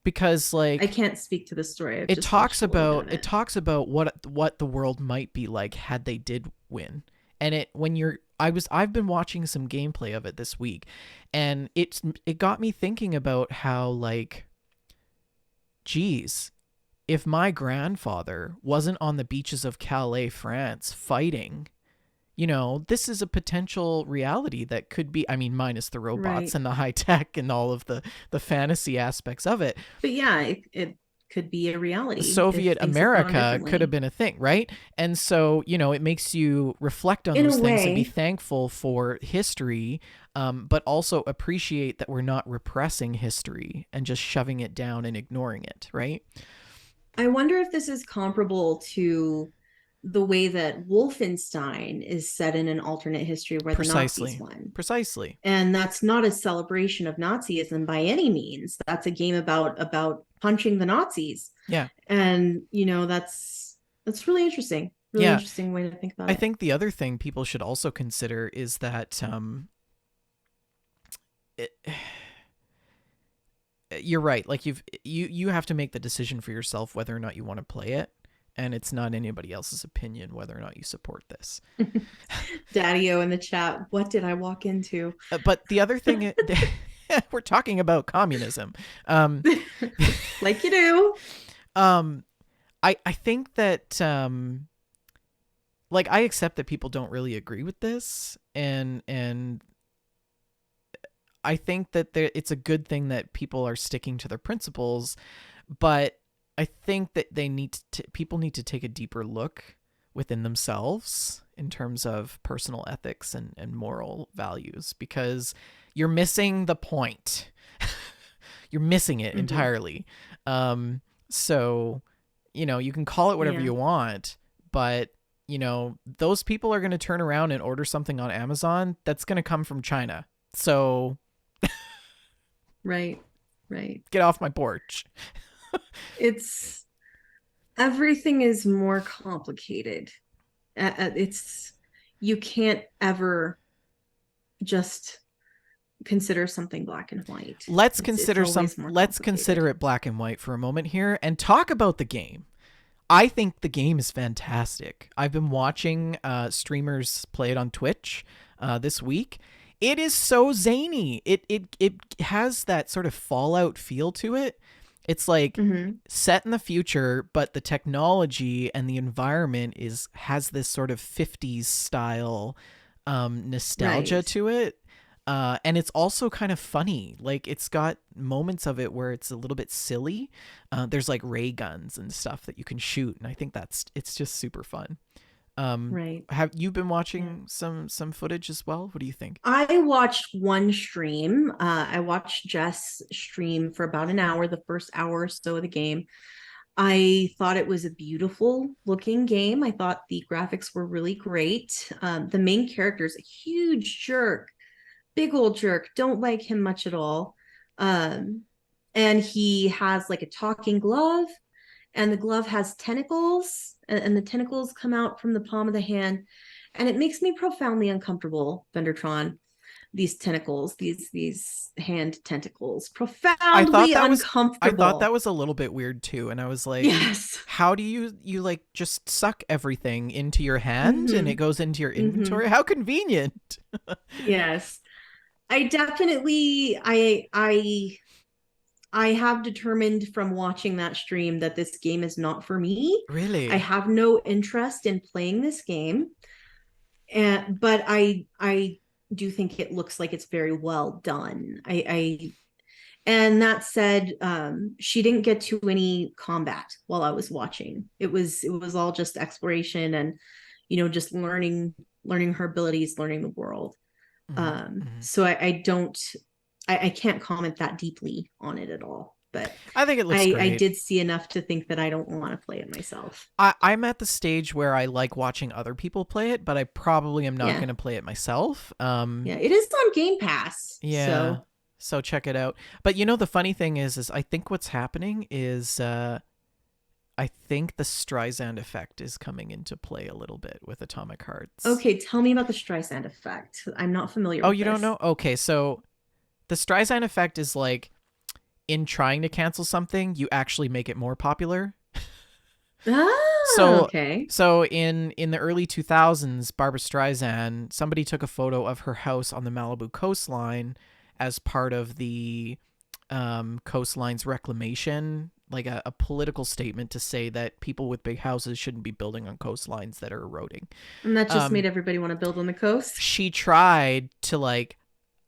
Because I can't speak to the story. It talks about what the world might be like had they did win. And I've been watching some gameplay of it this week, and it got me thinking about how, geez, if my grandfather wasn't on the beaches of Calais, France, fighting, this is a potential reality that could be, minus the robots and the high tech and all of the fantasy aspects of it. But yeah, it could be a reality. Soviet America could have been a thing, right? And so, it makes you reflect on those things and be thankful for history, but also appreciate that we're not repressing history and just shoving it down and ignoring it, right? I wonder if this is comparable to the way that Wolfenstein is set in an alternate history where the Nazis won. Precisely. And that's not a celebration of Nazism by any means. That's a game about punching the Nazis. Yeah. And, that's really interesting. Really interesting way to think about it. I think the other thing people should also consider is that you're right. You have to make the decision for yourself whether or not you want to play it. And it's not anybody else's opinion whether or not you support this. Daddy-O in the chat, what did I walk into? But the other thing, we're talking about communism. Like you do. I think that, I accept that people don't really agree with this. And I think that it's a good thing that people are sticking to their principles, but I think that people need to take a deeper look within themselves in terms of personal ethics and moral values, because you're missing the point. You're missing it entirely. So, you can call it whatever you want, but, those people are going to turn around and order something on Amazon that's going to come from China. So Right. Get off my porch. Everything is more complicated. You can't ever just consider something black and white. Let's consider it black and white for a moment here and talk about the game. I think the game is fantastic. I've been watching streamers play it on Twitch this week. It is so zany. It has that sort of Fallout feel to it. It's like Hmm. set in the future, but the technology and the environment has this sort of 50s style nostalgia Right. to it. And it's also kind of funny. Like it's got moments of it where it's a little bit silly. There's like ray guns and stuff that you can shoot, and I think it's just super fun. Right. Have you been Yeah. watching some footage as well? What do you think? I watched one stream. I watched Jess stream for about an hour, the first hour or so of the game. I thought it was a beautiful looking game. I thought the graphics were really great. The main character is a huge jerk, big old jerk. Don't like him much at all. Um, and he has like a talking glove, and the glove has tentacles, and the tentacles come out from the palm of the hand. And it makes me profoundly uncomfortable, Vendertron, these tentacles, these hand tentacles, I thought profoundly that was I thought that uncomfortable. was a little bit weird too, and I was like, Yes. how do you like just suck everything into your hand and it Mm-hmm. goes into your Mm-hmm. inventory? How convenient. Yes. I definitely I have determined from watching that stream that this game is not for me. I Really? have no interest in playing this game. And but I do think it looks like it's very well done. I and that said, she didn't get to any combat while I was watching. It was all just exploration and just learning her abilities, learning the world. Hmm. Hmm. So I don't I can't comment that deeply on it at all. But I think it looks I great. did see enough to think that I don't want to play it myself. I'm at the stage where I like watching other people play it, but I probably am not Yeah. going to play it myself. Yeah. It is on Game Pass. Yeah. So So check it out. But the funny thing is I think what's happening is I think the Streisand effect is coming into play a little bit with Atomic Hearts. okay, tell me about the Streisand effect. I'm not familiar Oh, with you don't this. know? Okay, so the Streisand effect is like in trying to cancel something, you actually make it more popular. Ah, So okay. in the early 2000s, Barbara Streisand, somebody took a photo of her house on the Malibu coastline as part of the coastline's reclamation, like a political statement to say that people with big houses shouldn't be building on coastlines that are eroding. And that just made Um, everybody want to build on the coast. she tried to like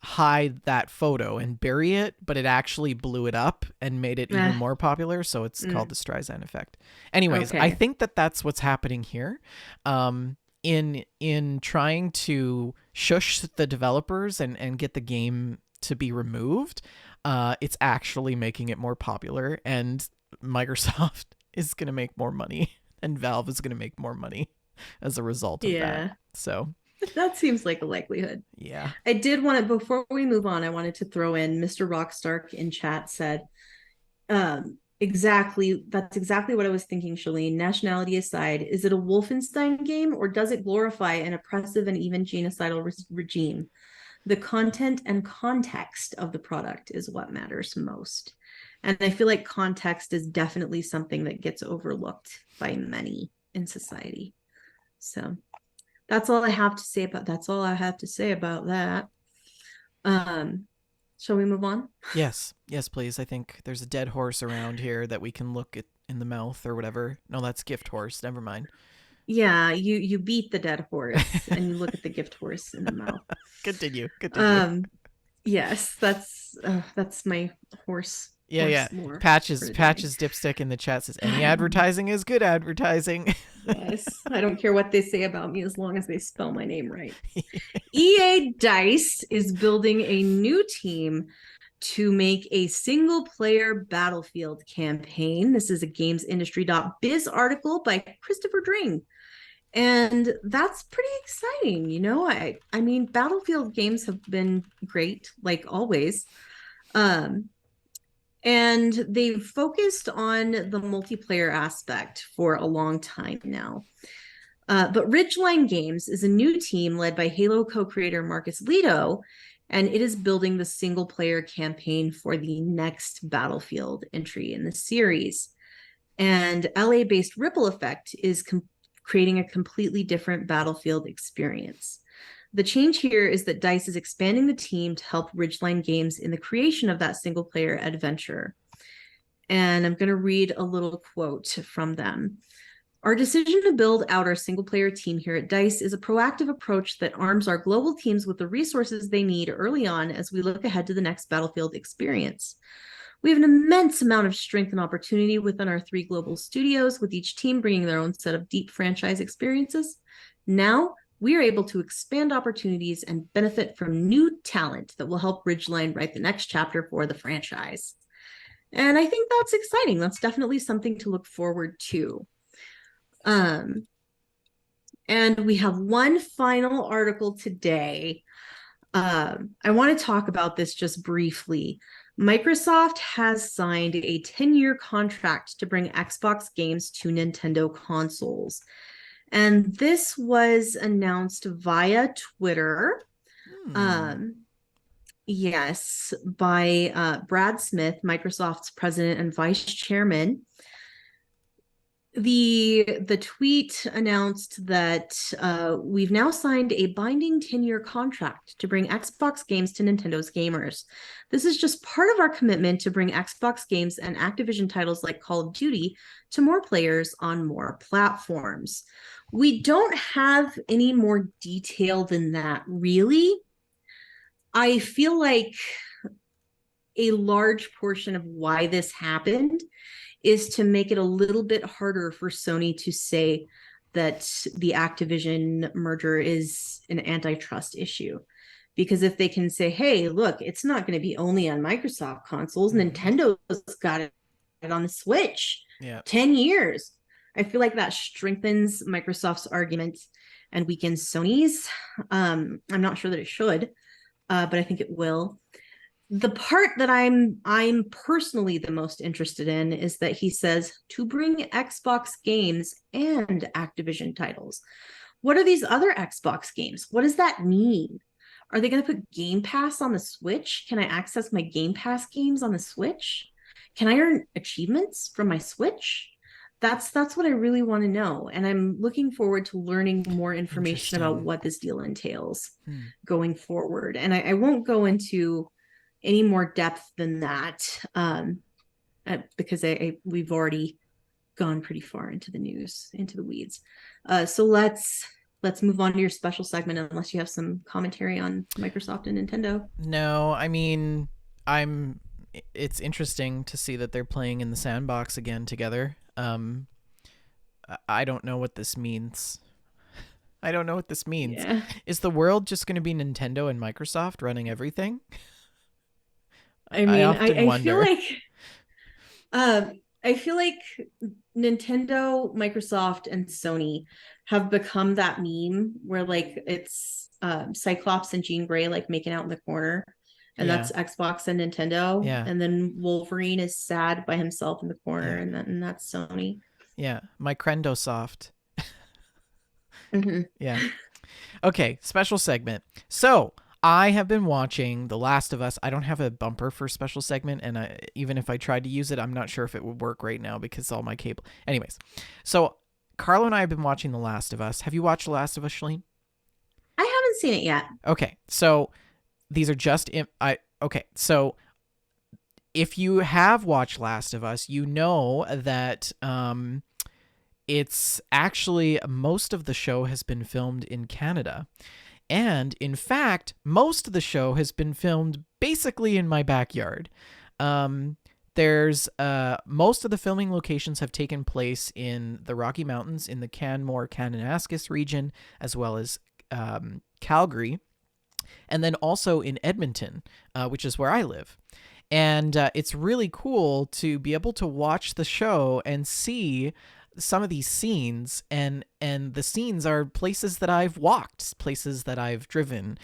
hide that photo and bury it, but it actually blew it up and made it even Eh, more popular. So it's called mm, the Streisand effect. Anyways, I okay. think that that's what's happening here. In trying to shush the developers and get the game to be removed, it's actually making it more popular, and Microsoft is going to make more money, and Valve is going to make more money as a result of that. Yeah. So That seems like a likelihood. yeah. I did want to, before we move on, I wanted to throw in Mr. Rockstark in chat said, exactly, that's exactly what I was thinking, Shalene. Nationality aside, is it a Wolfenstein game or does it glorify an oppressive and even genocidal regime? The content and context of the product is what matters most. And I feel like context is definitely something that gets overlooked by many in society. So that's all I have to say about that. Um, shall we move on? Yes, yes, please. I think there's a dead horse around here that we can look at in the mouth or whatever. No, that's gift horse. Never mind. Yeah, you beat the dead horse and you look at the gift horse in the mouth. Continue. Continue. Um, yes, that's my horse Yeah, yeah. horse lore for Patches, today. Patches Dipstick in the chat says any advertising is good advertising. Yes, I don't care what they say about me as long as they spell my name right. EA Dice is building a new team to make a single player Battlefield campaign. This is a gamesindustry.biz article by Christopher Dring. And that's pretty exciting. I mean, Battlefield games have been great, like always. And they've focused on the multiplayer aspect for a long time now. But Ridgeline Games is a new team led by Halo co-creator Marcus Leto, and it is building the single-player campaign for the next Battlefield entry in the series. And LA-based Ripple Effect is creating a completely different Battlefield experience. The change here is that DICE is expanding the team to help Ridgeline Games in the creation of that single-player adventure. And I'm going to read a little quote from them. Our decision to build out our single-player team here at DICE is a proactive approach that arms our global teams with the resources they need early on as we look ahead to the next Battlefield experience. We have an immense amount of strength and opportunity within our 3 global studios, with each team bringing their own set of deep franchise experiences. Now, we are able to expand opportunities and benefit from new talent that will help Ridgeline write the next chapter for the franchise. And I think that's exciting. That's definitely something to look forward to. And we have one final article today. I want to talk about this just briefly. Microsoft has signed a 10-year contract to bring Xbox games to Nintendo consoles. And this was announced via Twitter. Yes, by Brad Smith, Microsoft's president and vice chairman. The tweet announced that we've now signed a binding 10-year contract to bring Xbox games to Nintendo's gamers. This is just part of our commitment to bring Xbox games and Activision titles like Call of Duty to more players on more platforms. We don't have any more detail than that, really. I feel like a large portion of why this happened is to make it a little bit harder for Sony to say that the Activision merger is an antitrust issue. Because if they can say, hey, look, it's not going to be only on Microsoft consoles, Nintendo's got it on the Switch. 10 years. I feel like that strengthens Microsoft's argument and weakens Sony's. I'm not sure that it should, but I think it will. The part that I'm personally the most interested in is that he says to bring Xbox games and Activision titles. What are these other Xbox games? What does that mean? Are they going to put Game Pass on the Switch? Can I access my Game Pass games on the Switch? Can I earn achievements from my Switch? That's what I really want to know. And I'm looking forward to learning more information about what this deal entails going forward. And I won't go into any more depth than that because we've already gone pretty far into the news, into the weeds. So let's move on to your special segment, unless you have some commentary on Microsoft and Nintendo. No, I mean, it's interesting to see that they're playing in the sandbox again together. I don't know what this means. Yeah. Is the world just going to be Nintendo and Microsoft running everything? I mean, I feel like Nintendo, Microsoft, and Sony have become that meme where like it's Cyclops and Jean Grey like making out in the corner, and that's Xbox and Nintendo. Yeah. And then Wolverine is sad by himself in the corner, and that's Sony. Yeah, my Crendosoft. Mm-hmm. Yeah. Okay, special segment. So I have been watching The Last of Us. I don't have a bumper for special segment, and even if I tried to use it, I'm not sure if it would work right now because all my cable. Anyways, so Carlo and I have been watching The Last of Us. Have you watched The Last of Us, Shalene? I haven't seen it yet. Okay, so these are just so if you have watched Last of Us, you know that it's actually most of the show has been filmed in Canada. And in fact, most of the show has been filmed basically in my backyard. There's most of the filming locations have taken place in the Rocky Mountains in the Canmore-Kananaskis region, as well as Calgary, and then also in Edmonton, which is where I live. And it's really cool to be able to watch the show and see some of these scenes, and the scenes are places that I've walked, places that I've driven,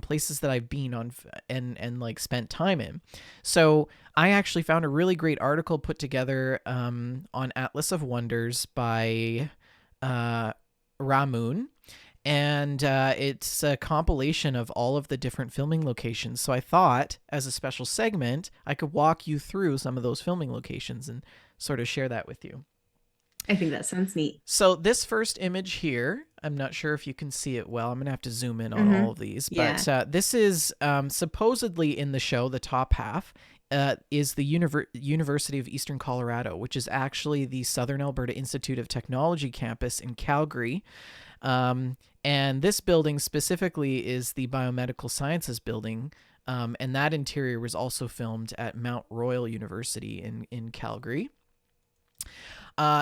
places that I've been on and like spent time in. So I actually found a really great article put together on Atlas of Wonders by Ramoon. And it's a compilation of all of the different filming locations. So I thought, as a special segment, I could walk you through some of those filming locations and sort of share that with you. I think that sounds neat. So this first image here, I'm not sure if you can see it well. I'm going to have to zoom in on all of these. But this is supposedly in the show, the top half is the University of Eastern Colorado, which is actually the Southern Alberta Institute of Technology campus in Calgary. And this building specifically is the Biomedical Sciences building. And that interior was also filmed at Mount Royal University in Calgary.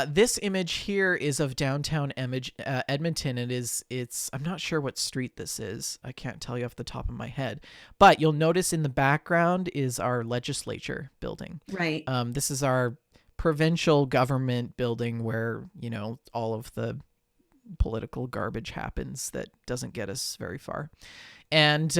This image here is of downtown Edmonton. I'm not sure what street this is. I can't tell you off the top of my head, but you'll notice in the background is our legislature building. Right. This is our provincial government building where, all of the political garbage happens that doesn't get us very far. And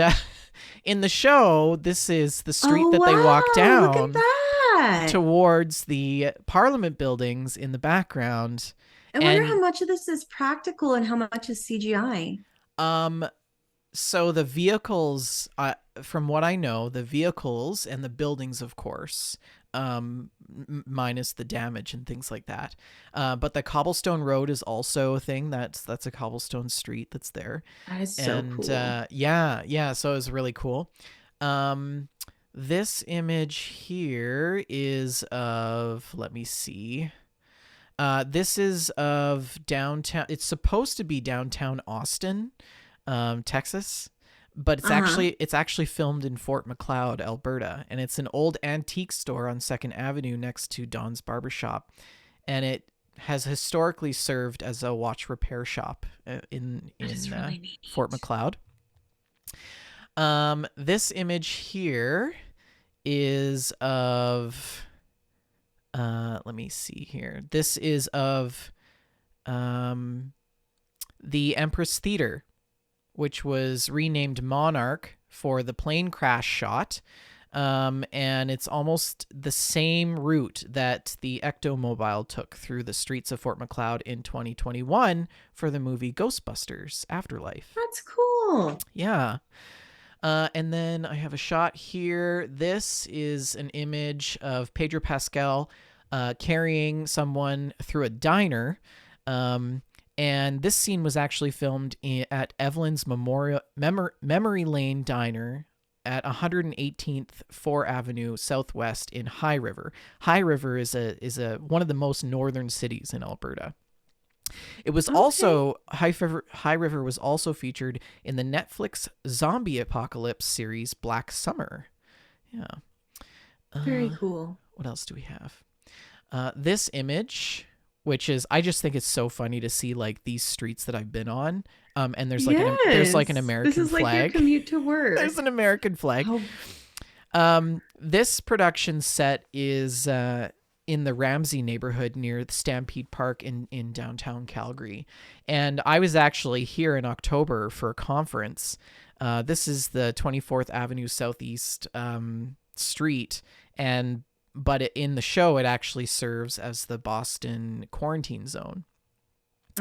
in the show, this is the street that they walk down. Look at that. Towards the Parliament buildings in the background. I wonder how much of this is practical and how much is CGI. So the vehicles, from what I know, the vehicles and the buildings, of course, minus the damage and things like that. But the cobblestone road is also a thing. That's a cobblestone street that's there. That is so cool. Yeah. So it was really cool. This image here is of, let me see. This is of downtown. It's supposed to be downtown Austin, Texas, but it's actually filmed in Fort Macleod, Alberta, and it's an old antique store on 2nd Avenue next to Don's Barbershop, and it has historically served as a watch repair shop in really Fort Macleod. This image here is of, let me see here. This is of the Empress Theater, which was renamed Monarch for the plane crash shot. And it's almost the same route that the Ectomobile took through the streets of Fort Macleod in 2021 for the movie Ghostbusters Afterlife. That's cool. Yeah. And then I have a shot here. This is an image of Pedro Pascal carrying someone through a diner. And this scene was actually filmed at Evelyn's Memory Lane Diner at 118th 4 Avenue Southwest in High River. High River is one of the most northern cities in Alberta. It was also High River was also featured in the Netflix zombie apocalypse series Black Summer. Yeah. Very cool. What else do we have? This image, which is, I just think it's so funny to see like these streets that I've been on. And there's like an American flag. This is like your commute to work. There's an American flag. This production set is in the Ramsey neighborhood near the Stampede Park in downtown Calgary. And I was actually here in October for a conference. This is the 24th Avenue Southeast street. But in the show, it actually serves as the Boston quarantine zone.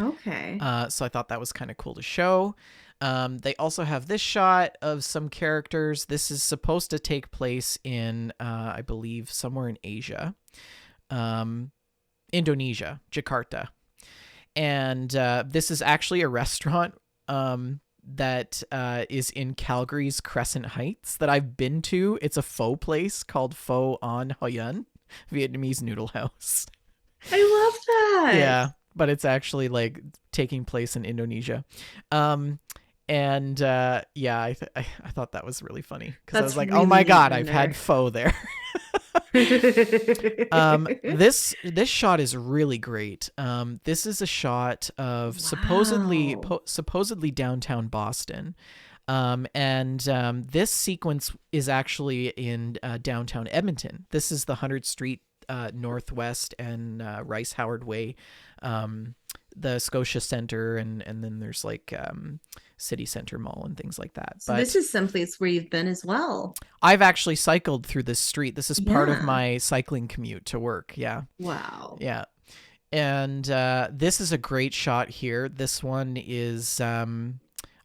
Okay. So I thought that was kind of cool to show. They also have this shot of some characters. This is supposed to take place in, I believe, somewhere in Asia. Indonesia, Jakarta. And this is actually a restaurant that is in Calgary's Crescent Heights that I've been to. It's a pho place called Pho An Hoyan, Vietnamese noodle house. I love that. Yeah, but it's actually like taking place in Indonesia. I thought that was really funny because I was like, oh my God, I've had pho there. This shot is really great. This is a shot of supposedly downtown Boston. This sequence is actually in downtown Edmonton. This is the 100th Street Northwest and Rice Howard Way, the Scotia Center, and then there's like City Center Mall and things like that. So this is someplace where you've been as well. I've actually cycled through this street. This is part of my cycling commute to work. Yeah. Wow. Yeah. And this is a great shot here. This one is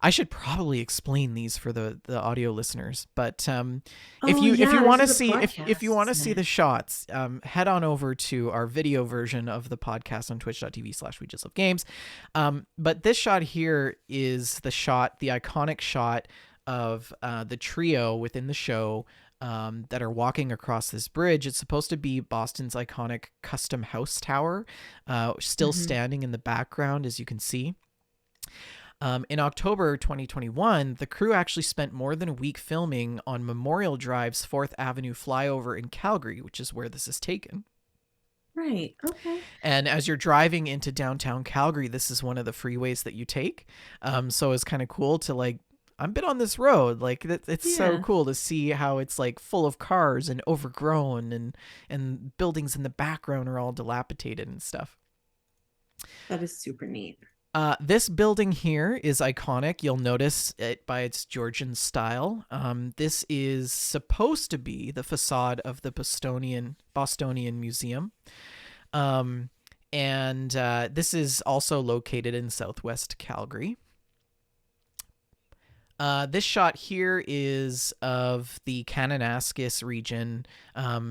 I should probably explain these for the audio listeners, but if you want to see the shots, head on over to our video version of the podcast on twitch.tv/we just love games. But this shot here is the iconic shot of the trio within the show that are walking across this bridge. It's supposed to be Boston's iconic Custom House Tower, still Mhm. standing in the background, as you can see. In October 2021, the crew actually spent more than a week filming on Memorial Drive's 4th Avenue flyover in Calgary, which is where this is taken. Right. Okay. And as you're driving into downtown Calgary, this is one of the freeways that you take. So it's kind of cool to like, I've been on this road. Like it's so Yeah. cool to see how it's like full of cars and overgrown, and buildings in the background are all dilapidated and stuff. That is super neat. This building here is iconic. You'll notice it by its Georgian style. This is supposed to be the facade of the Bostonian Museum. And this is also located in southwest Calgary. This shot here is of the Kananaskis region,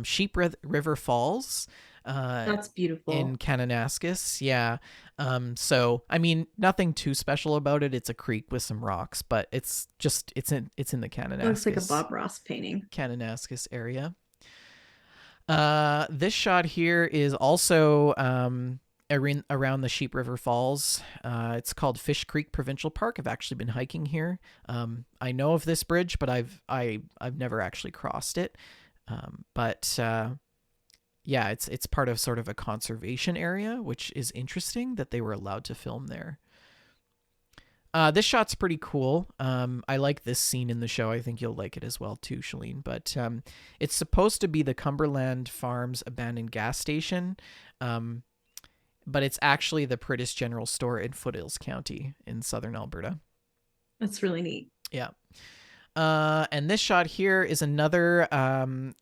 Sheep River Falls. That's beautiful. In Kananaskis, yeah. So I mean, nothing too special about it. It's a creek with some rocks, but it's in the Kananaskis. It looks like a Bob Ross painting. Kananaskis area. This shot here is also around the Sheep River Falls. It's called Fish Creek Provincial Park. I've actually been hiking here. I know of this bridge, but I've never actually crossed it. Yeah, it's part of sort of a conservation area, which is interesting that they were allowed to film there. This shot's pretty cool. I like this scene in the show. I think you'll like it as well too, Shalene. But it's supposed to be the Cumberland Farms abandoned gas station, but it's actually the Pritis General Store in Foothills County in southern Alberta. That's really neat. Yeah. And this shot here is another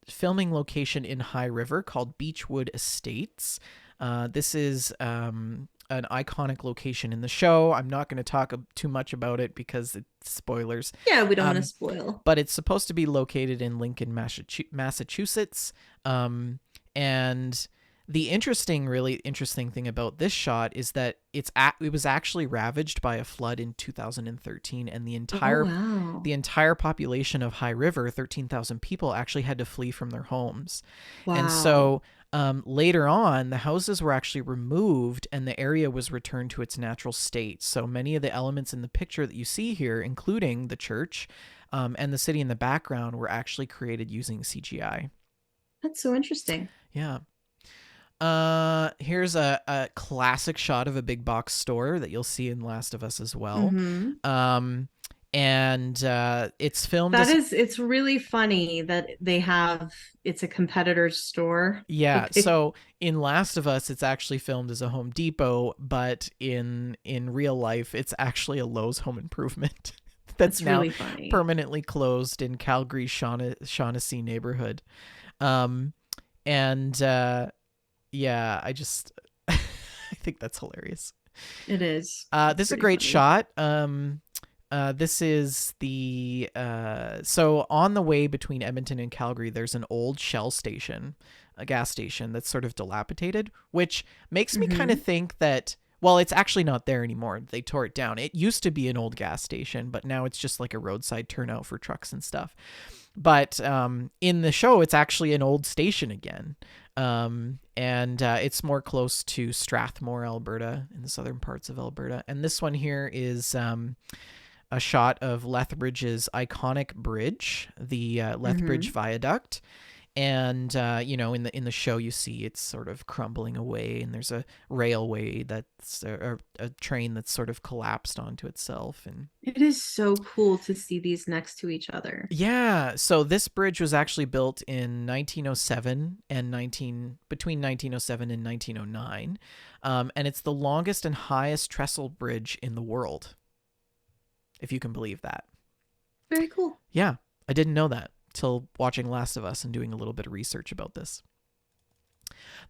filming location in High River called Beechwood Estates. This is an iconic location in the show. I'm not going to talk too much about it because it's spoilers. Yeah, we don't want to spoil. But it's supposed to be located in Lincoln, Massachusetts. And the really interesting thing about this shot is that it was actually ravaged by a flood in 2013, and the entire population of High River, 13,000 people, actually had to flee from their homes. Wow. And so later on, the houses were actually removed and the area was returned to its natural state. So many of the elements in the picture that you see here, including the church and the city in the background, were actually created using CGI. That's so interesting. Yeah. Here's a classic shot of a big box store that you'll see in Last of Us as well. Mm-hmm. And it's filmed. It's really funny that it's a competitor's store. Yeah. So in Last of Us, it's actually filmed as a Home Depot, but in real life, it's actually a Lowe's Home Improvement that's now really funny. Permanently closed in Calgary's Shaughnessy neighborhood. Yeah, I think that's hilarious. It is. This is a great shot. This is the so on the way between Edmonton and Calgary, there's an old Shell station, a gas station that's sort of dilapidated, which makes me kind of think that, well, it's actually not there anymore. They tore it down. It used to be an old gas station, but now it's just like a roadside turnout for trucks and stuff. But in the show, it's actually an old station again. And it's more close to Strathmore, Alberta, in the southern parts of Alberta. And this one here is a shot of Lethbridge's iconic bridge, the Lethbridge Viaduct. And in the show, you see it's sort of crumbling away, and there's a railway that's a train that's sort of collapsed onto itself. And it is so cool to see these next to each other. Yeah. So this bridge was actually built in 1907 and between 1907 and 1909, and it's the longest and highest trestle bridge in the world, if you can believe that. Very cool. Yeah, I didn't know that till watching Last of Us and doing a little bit of research about this.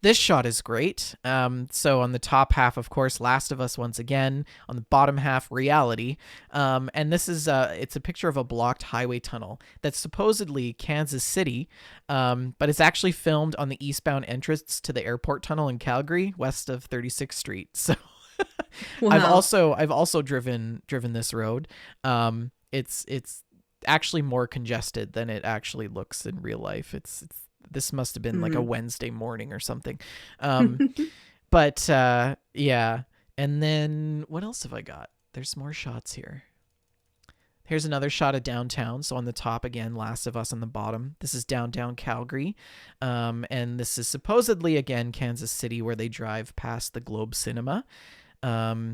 This shot is great. So on the top half, of course, Last of Us once again. On the bottom half, reality. And this is it's a picture of a blocked highway tunnel that's supposedly Kansas City, but it's actually filmed on the eastbound entrance to the airport tunnel in Calgary, west of 36th Street. So wow. I've also driven this road. It's actually more congested than it actually looks in real life. This must have been like a Wednesday morning or something. But yeah. And then what else have I got? There's more shots here. Here's another shot of downtown. So on the top again, Last of Us on the bottom. This is downtown Calgary. And this is supposedly, again, Kansas City, where they drive past the Globe Cinema. Yeah.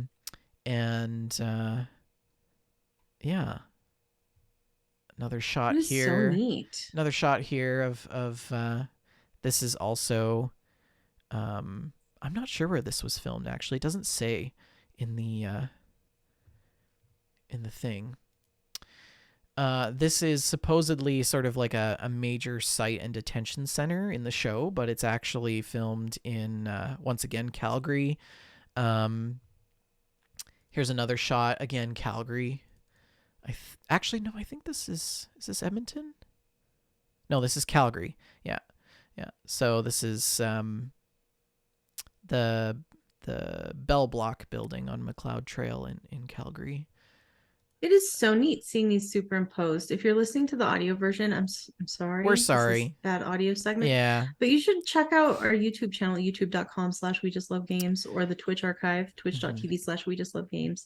Another shot here. So neat. Another shot here of this is also I'm not sure where this was filmed actually. It doesn't say in the thing. This is supposedly sort of like a major site and detention center in the show, but it's actually filmed in once again Calgary. Here's another shot again, Calgary. Actually, no, I think is this Edmonton? No, this is Calgary. Yeah. So this is the Bell Block building on McLeod Trail in Calgary. It is so neat seeing these superimposed. If you're listening to the audio version, I'm sorry. We're sorry. This is that audio segment. Yeah. But you should check out our YouTube channel, youtube.com/WeJustLoveGames, or the Twitch archive, twitch.tv/WeJustLoveGames,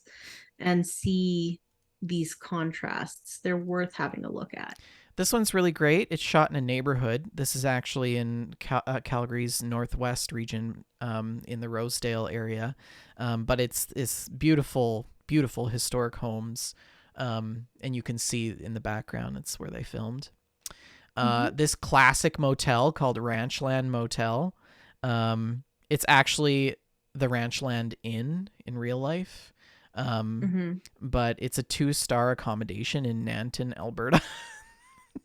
and see these contrasts. They're worth having a look at. This one's really great. It's shot in a neighborhood. This is actually in Calgary's northwest region, in the Rosedale area. But it's beautiful, beautiful historic homes. And you can see in the background, it's where they filmed. This classic motel called Ranchland Motel. It's actually the Ranchland Inn in real life. But it's a 2-star accommodation in Nanton, Alberta.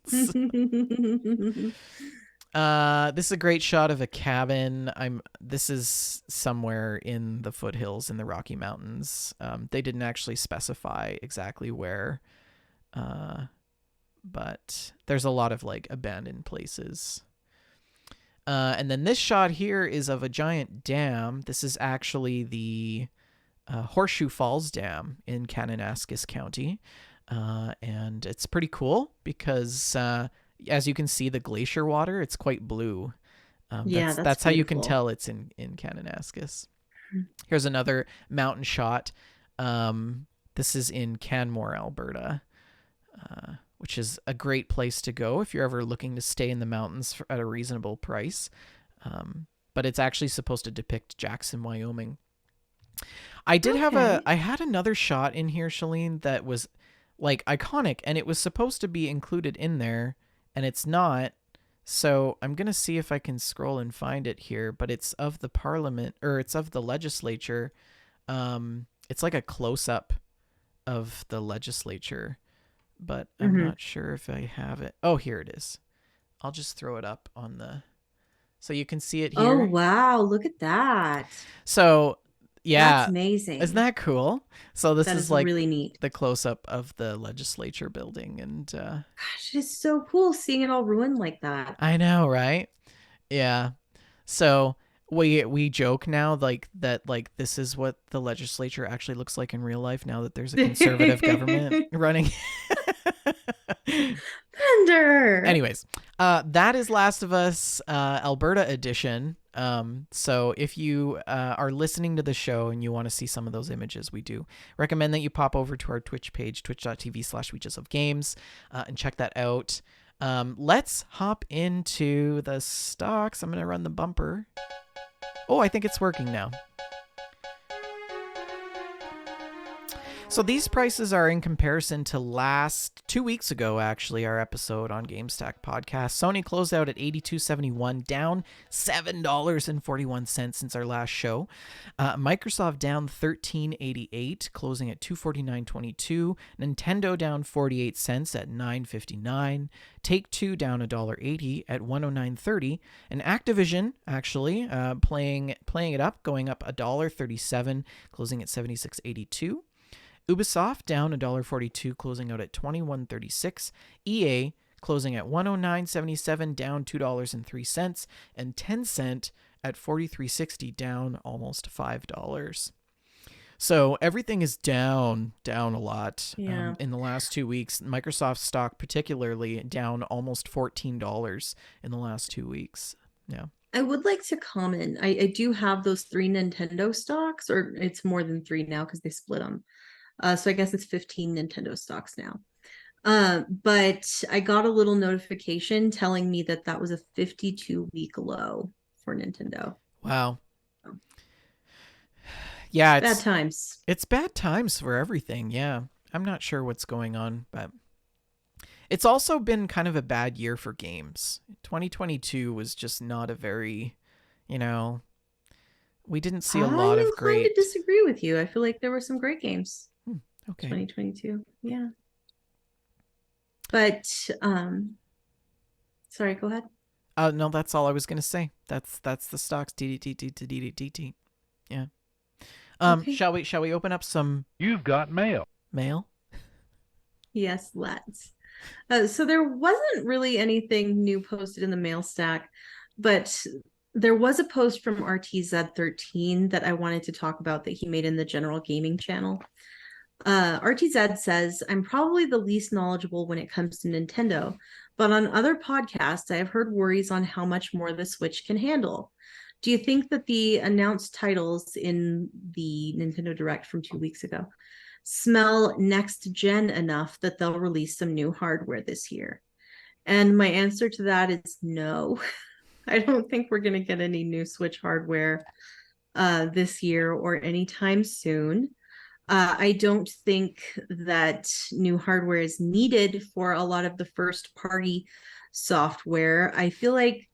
This is a great shot of a cabin. This is somewhere in the foothills in the Rocky Mountains. They didn't actually specify exactly where, but there's a lot of like abandoned places. And then this shot here is of a giant dam. This is actually the Horseshoe Falls Dam in Kananaskis County. And it's pretty cool because as you can see, the glacier water, it's quite blue. That's how you can tell it's in Kananaskis. Here's another mountain shot. This is in Canmore, Alberta, which is a great place to go if you're ever looking to stay in the mountains at a reasonable price. But it's actually supposed to depict Jackson, Wyoming. I had another shot in here, Shalene, that was like iconic, and it was supposed to be included in there, and it's not. So I'm going to see if I can scroll and find it here, but it's of the parliament, or it's of the legislature. It's like a close-up of the legislature, but I'm not sure if I have it. Oh, here it is. I'll just throw it up on so you can see it here. Oh, wow. Look at that. So yeah, that's amazing. Isn't that cool? So this is like really neat. The close-up of the legislature building, and gosh, it is so cool seeing it all ruined like that. I know, right? Yeah. So we joke now like that, like this is what the legislature actually looks like in real life now that there's a conservative government running. Bender. Anyways, that is Last of Us Alberta edition. So if you are listening to the show and you want to see some of those images, we do recommend that you pop over to our Twitch page, twitch.tv/WeJustLoveGames, and check that out. Let's hop into the stocks. I'm going to run the bumper. Oh, I think it's working now. So these prices are in comparison to 2 weeks ago, actually, our episode on GameStack podcast. Sony closed out at $82.71, down $7.41 since our last show. Microsoft down $13.88, closing at $249.22. Nintendo down 48 cents at $9.59. Take-Two down $1.80 at $109.30. And Activision, actually, playing it up, going up $1.37, closing at $76.82. Ubisoft down $1.42, closing out at $21.36. EA closing at $109.77, down $2.03, and Tencent at $43.60, down almost $5. So everything is down a lot. Yeah. In the last 2 weeks. Microsoft stock particularly down almost $14 in the last 2 weeks. Yeah. I would like to comment. I do have those 3 Nintendo stocks, or it's more than 3 now because they split them. So I guess it's 15 Nintendo stocks now. But I got a little notification telling me that that was a 52-week low for Nintendo. Wow. Yeah, Bad times. It's bad times for everything. Yeah. I'm not sure what's going on, but it's also been kind of a bad year for games. 2022 was just not a very, we didn't see a lot of great. I'm inclined to disagree with you. I feel like there were some great games. Okay. 2022. Yeah. But sorry, go ahead. No, that's all I was gonna say. That's the stocks. DDT. Yeah. Okay. Shall we open up some You've got mail. mail? Yes, let's. So there wasn't really anything new posted in the mail stack, but there was a post from RTZ13 that I wanted to talk about that he made in the general gaming channel. RTZ says, I'm probably the least knowledgeable when it comes to Nintendo, but on other podcasts, I have heard worries on how much more the Switch can handle. Do you think that the announced titles in the Nintendo Direct from 2 weeks ago smell next gen enough that they'll release some new hardware this year? And my answer to that is no. I don't think we're going to get any new Switch hardware this year or anytime soon. I don't think that new hardware is needed for a lot of the first party software. I feel like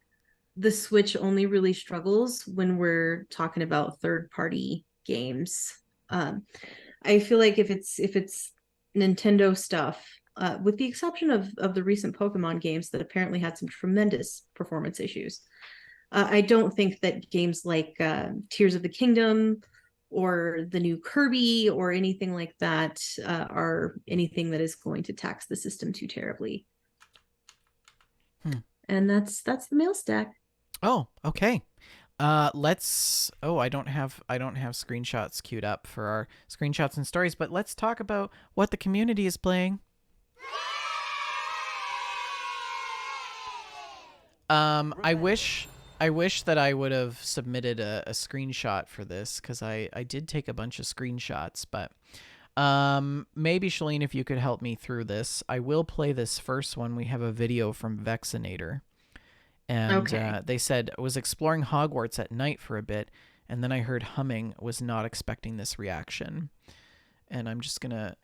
the Switch only really struggles when we're talking about third party games. I feel like if it's Nintendo stuff, with the exception of the recent Pokemon games that apparently had some tremendous performance issues, I don't think that games like Tears of the Kingdom or the new Kirby or anything like that are anything that is going to tax the system too terribly. And that's the mail stack. Oh, okay. Let's. Oh, I don't have screenshots queued up for our screenshots and stories, but let's talk about what the community is playing. I wish that I would have submitted a screenshot for this because I did take a bunch of screenshots, but maybe Shalene, if you could help me through this. I will play this first one. We have a video from Vexinator. And they said, I was exploring Hogwarts at night for a bit, and then I heard humming, was not expecting this reaction. And I'm just going to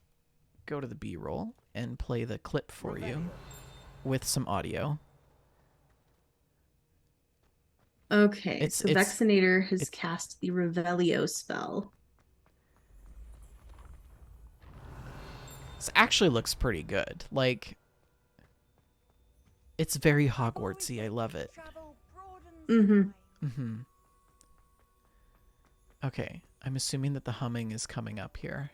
go to the B-roll and play the clip for you with some audio. Okay, so Vexinator has cast the Revelio spell. This actually looks pretty good. Like, it's very Hogwartsy. I love it. Okay, I'm assuming that the humming is coming up here.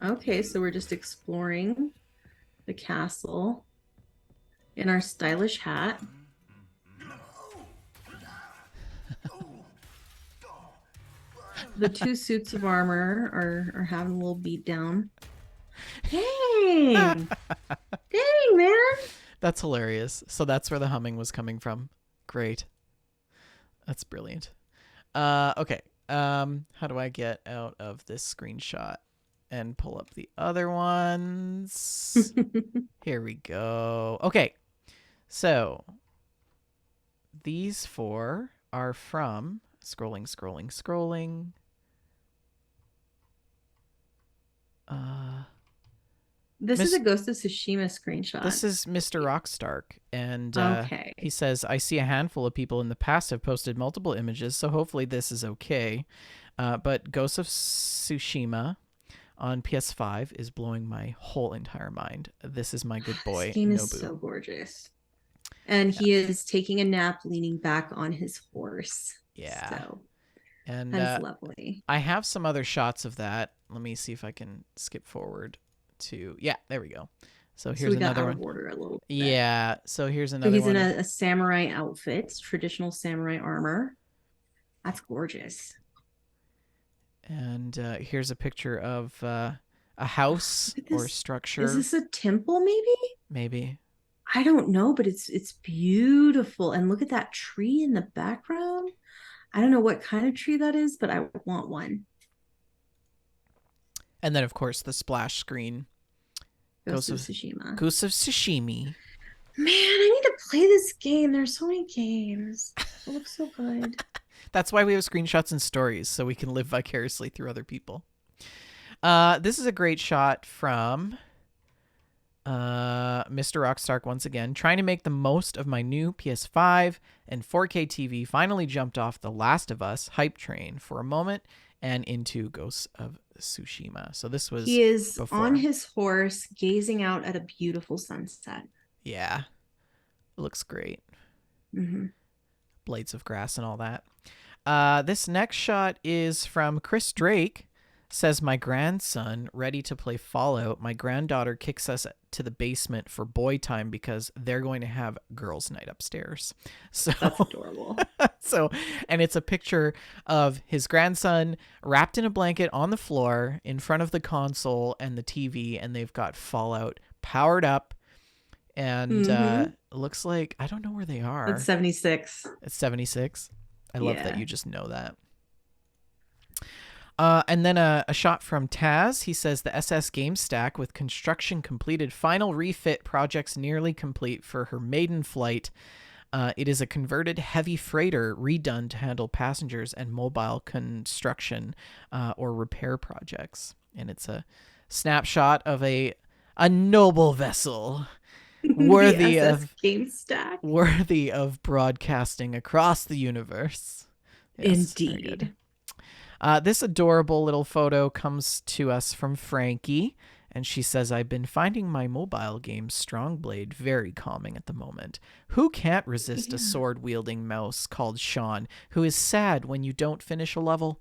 Okay, so we're just exploring the castle in our stylish hat. The 2 suits of armor are having a little beat down. Dang! Dang, man! That's hilarious. So that's where the humming was coming from. Great. That's brilliant. Okay. How do I get out of this screenshot and pull up the other ones? Here we go. Okay. So these 4 are from scrolling. This is a Ghost of Tsushima screenshot. This is Mr. Rockstark, and okay. He says, I see a handful of people in the past have posted multiple images, so hopefully this is okay. But Ghost of Tsushima on PS5 is blowing my whole entire mind. This is my good boy, This game Nobu. Is so gorgeous. And he is taking a nap leaning back on his horse. Yeah. So, and that's lovely. I have some other shots of that. Let me see if I can skip forward to... Yeah, there we go. So here's we got another out one. Of order a little bit. Yeah, so here's another one. So he's in a samurai outfit, traditional samurai armor. That's gorgeous. And here's a picture of a house Look at or this. Is structure, this a temple maybe? maybe. I don't know, but it's beautiful. And look at that tree in the background. I don't know what kind of tree that is, but I want one. And then, of course, the splash screen. Ghost of Tsushima. Ghost of Tsushima. Man, I need to play this game. There's so many games. It looks so good. That's why we have screenshots and stories, so we can live vicariously through other people. This is a great shot from Mr. Rockstark once again, trying to make the most of my new PS5 and 4K TV. Finally jumped off the Last of Us hype train for a moment and into Ghosts of Tsushima. So this was He is before. on his horse, gazing out at a beautiful sunset. Yeah, it looks great. Mm-hmm. Blades of grass and all that. This next shot is from Chris Drake. Says, my grandson ready to play Fallout. My granddaughter kicks us to the basement for boy time because they're going to have girls' night upstairs. So That's adorable. And it's a picture of his grandson wrapped in a blanket on the floor in front of the console and the TV, and they've got Fallout powered up. And it looks like, I don't know where they are. It's 76. It's 76. I love that Yeah. you just know that. And then a shot from Taz. He says the SS GameStack with construction completed, final refit projects nearly complete for her maiden flight. It is a converted heavy freighter redone to handle passengers and mobile construction or repair projects. And it's a snapshot of a noble vessel worthy of GameStack. Worthy of broadcasting across the universe. Yes, Indeed. This adorable little photo comes to us from Frankie, and she says, I've been finding my mobile game Strongblade very calming at the moment. Who can't resist a sword-wielding mouse called Sean, who is sad when you don't finish a level?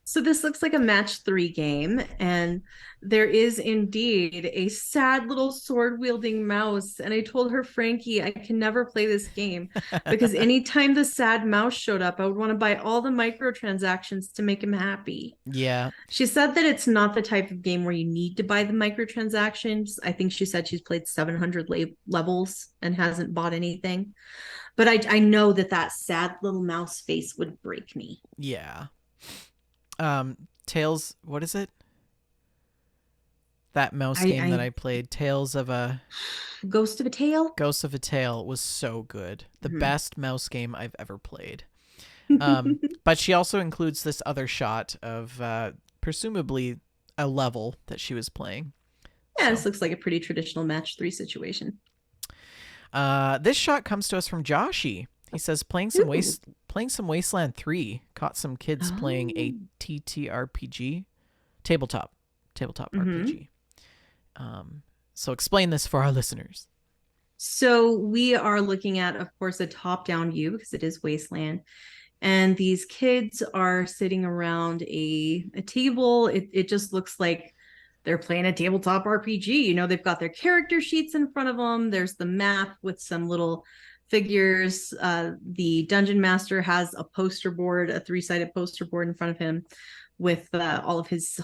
So this looks like a match 3 game, and there is indeed a sad little sword-wielding mouse. And I told her, Frankie, I can never play this game because anytime the sad mouse showed up, I would want to buy all the microtransactions to make him happy. Yeah. She said that it's not the type of game where you need to buy the microtransactions. I think she said she's played 700 levels and hasn't bought anything. But I know that sad little mouse face would break me. Yeah. Tales, what is it? That mouse game that I played, Tales of a Ghost of a Tale? Ghost of a Tale was so good. The best mouse game I've ever played. But she also includes this other shot of presumably a level that she was playing. Yeah, this looks like a pretty traditional match 3 situation. This shot comes to us from Joshy. He says, playing some Wasteland 3. Caught some kids playing a TTRPG. Tabletop RPG. So explain this for our listeners. So we are looking at, of course, a top-down view because it is Wasteland. And these kids are sitting around a table. It just looks like they're playing a tabletop RPG. You know, they've got their character sheets in front of them. There's the map with some little figures. The dungeon master has a poster board, a 3-sided poster board in front of him with all of his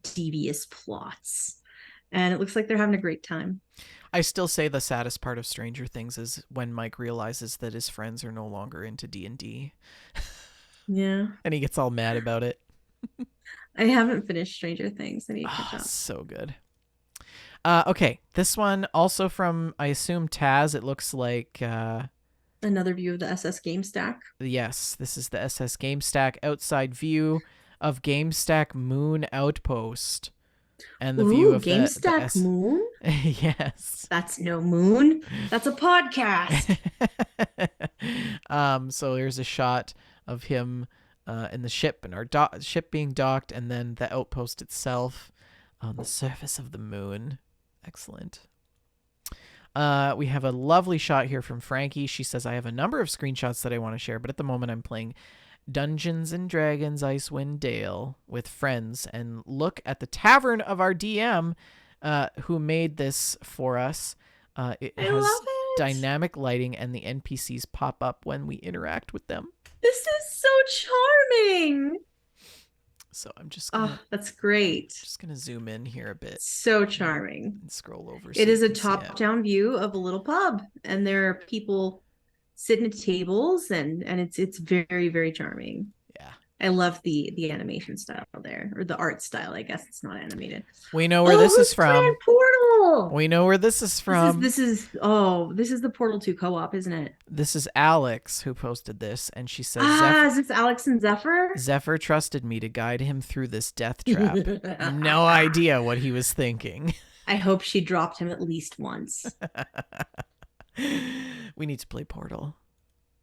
devious plots. And it looks like they're having a great time. I still say the saddest part of Stranger Things is when Mike realizes that his friends are no longer into D&D. Yeah. And he gets all mad about it. I haven't finished Stranger Things. I need to catch up. So good. Okay, this one also from, I assume, Taz. It looks like... another view of the SS GameStack. Yes, this is the SS GameStack outside view of GameStack Moon Outpost. And the view of GameStack Moon? Yes. That's no moon. That's a podcast. So here's a shot of him in the ship and our ship being docked, and then the outpost itself on the surface of the moon. Excellent. We have a lovely shot here from Frankie. She says, I have a number of screenshots that I want to share, but at the moment I'm playing Dungeons and Dragons Icewind Dale with friends, and look at the tavern of our DM who made this for us. It has dynamic lighting, and the NPCs pop up when we interact with them. This is so charming. So I'm just Oh, gonna that's great. zoom in here a bit So charming. and scroll over. It so is you a can see it. top-down view of a little pub, and there are people sitting at tables, and it's very, very charming. Yeah. I love the animation style there, or the art style. I guess it's not animated. We know where this is who's playing from. Portal? We know where this is from. This is the Portal 2 co-op, isn't it? This is Alex who posted this, and she says, Is this Alex and Zephyr? Zephyr trusted me to guide him through this death trap. No idea what he was thinking. I hope she dropped him at least once. We need to play Portal.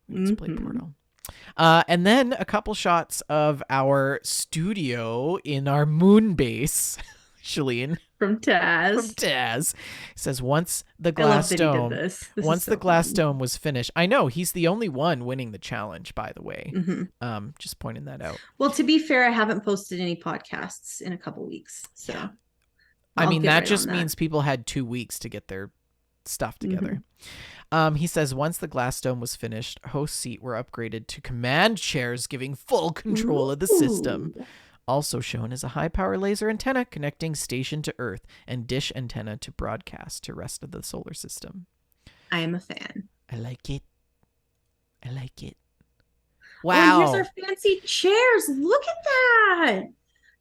And then a couple shots of our studio in our moon base. Shalene From Taz. Says once the glass dome was finished. I know he's the only one winning the challenge, by the way. Just pointing that out. Well, to be fair, I haven't posted any podcasts in a couple weeks. So yeah. I mean, that just means people had 2 weeks to get their stuff together. He says once the glass dome was finished, host seat were upgraded to command chairs, giving full control of the system. Also shown is a high-power laser antenna connecting station to Earth and dish antenna to broadcast to rest of the solar system. I am a fan. I like it. Wow. Oh, here's our fancy chairs. Look at that.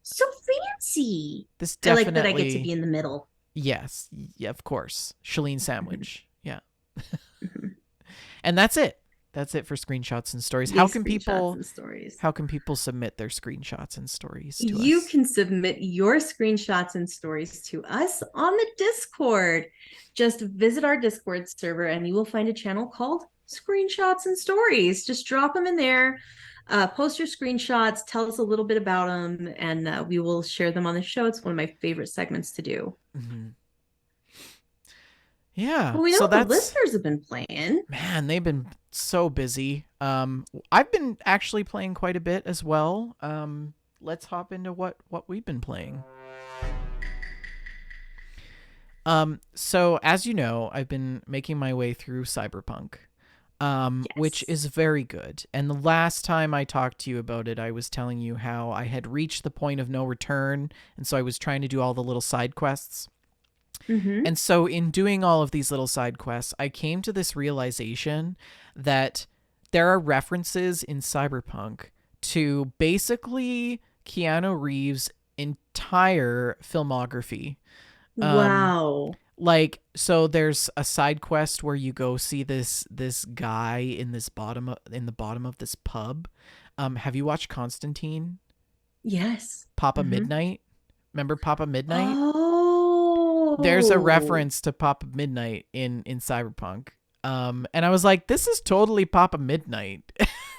So fancy. This definitely... I like that I get to be in the middle. Yes. Yeah, of course. Shalene sandwich. Yeah. And that's it. That's it for screenshots and stories. How can people submit their screenshots and stories to us? You can submit your screenshots and stories to us on the Discord. Just visit our Discord server and you will find a channel called Screenshots and Stories. Just drop them in there. Post your screenshots, tell us a little bit about them, and we will share them on the show. It's one of my favorite segments to do. Yeah. Well, we know the listeners have been playing. Man, they've been so busy. I've been actually playing quite a bit as well. Let's hop into what we've been playing. So as you know, I've been making my way through Cyberpunk. Which is very good. And the last time I talked to you about it, I was telling you how I had reached the point of no return, and so I was trying to do all the little side quests. And so in doing all of these little side quests, I came to this realization that there are references in Cyberpunk to basically Keanu Reeves' entire filmography. Wow. Like, so there's a side quest where you go see this guy in the bottom of this pub. Have you watched Constantine? Yes. Papa Midnight? Remember Papa Midnight? Oh. There's a reference to Papa Midnight in Cyberpunk. And I was like, this is totally Papa Midnight.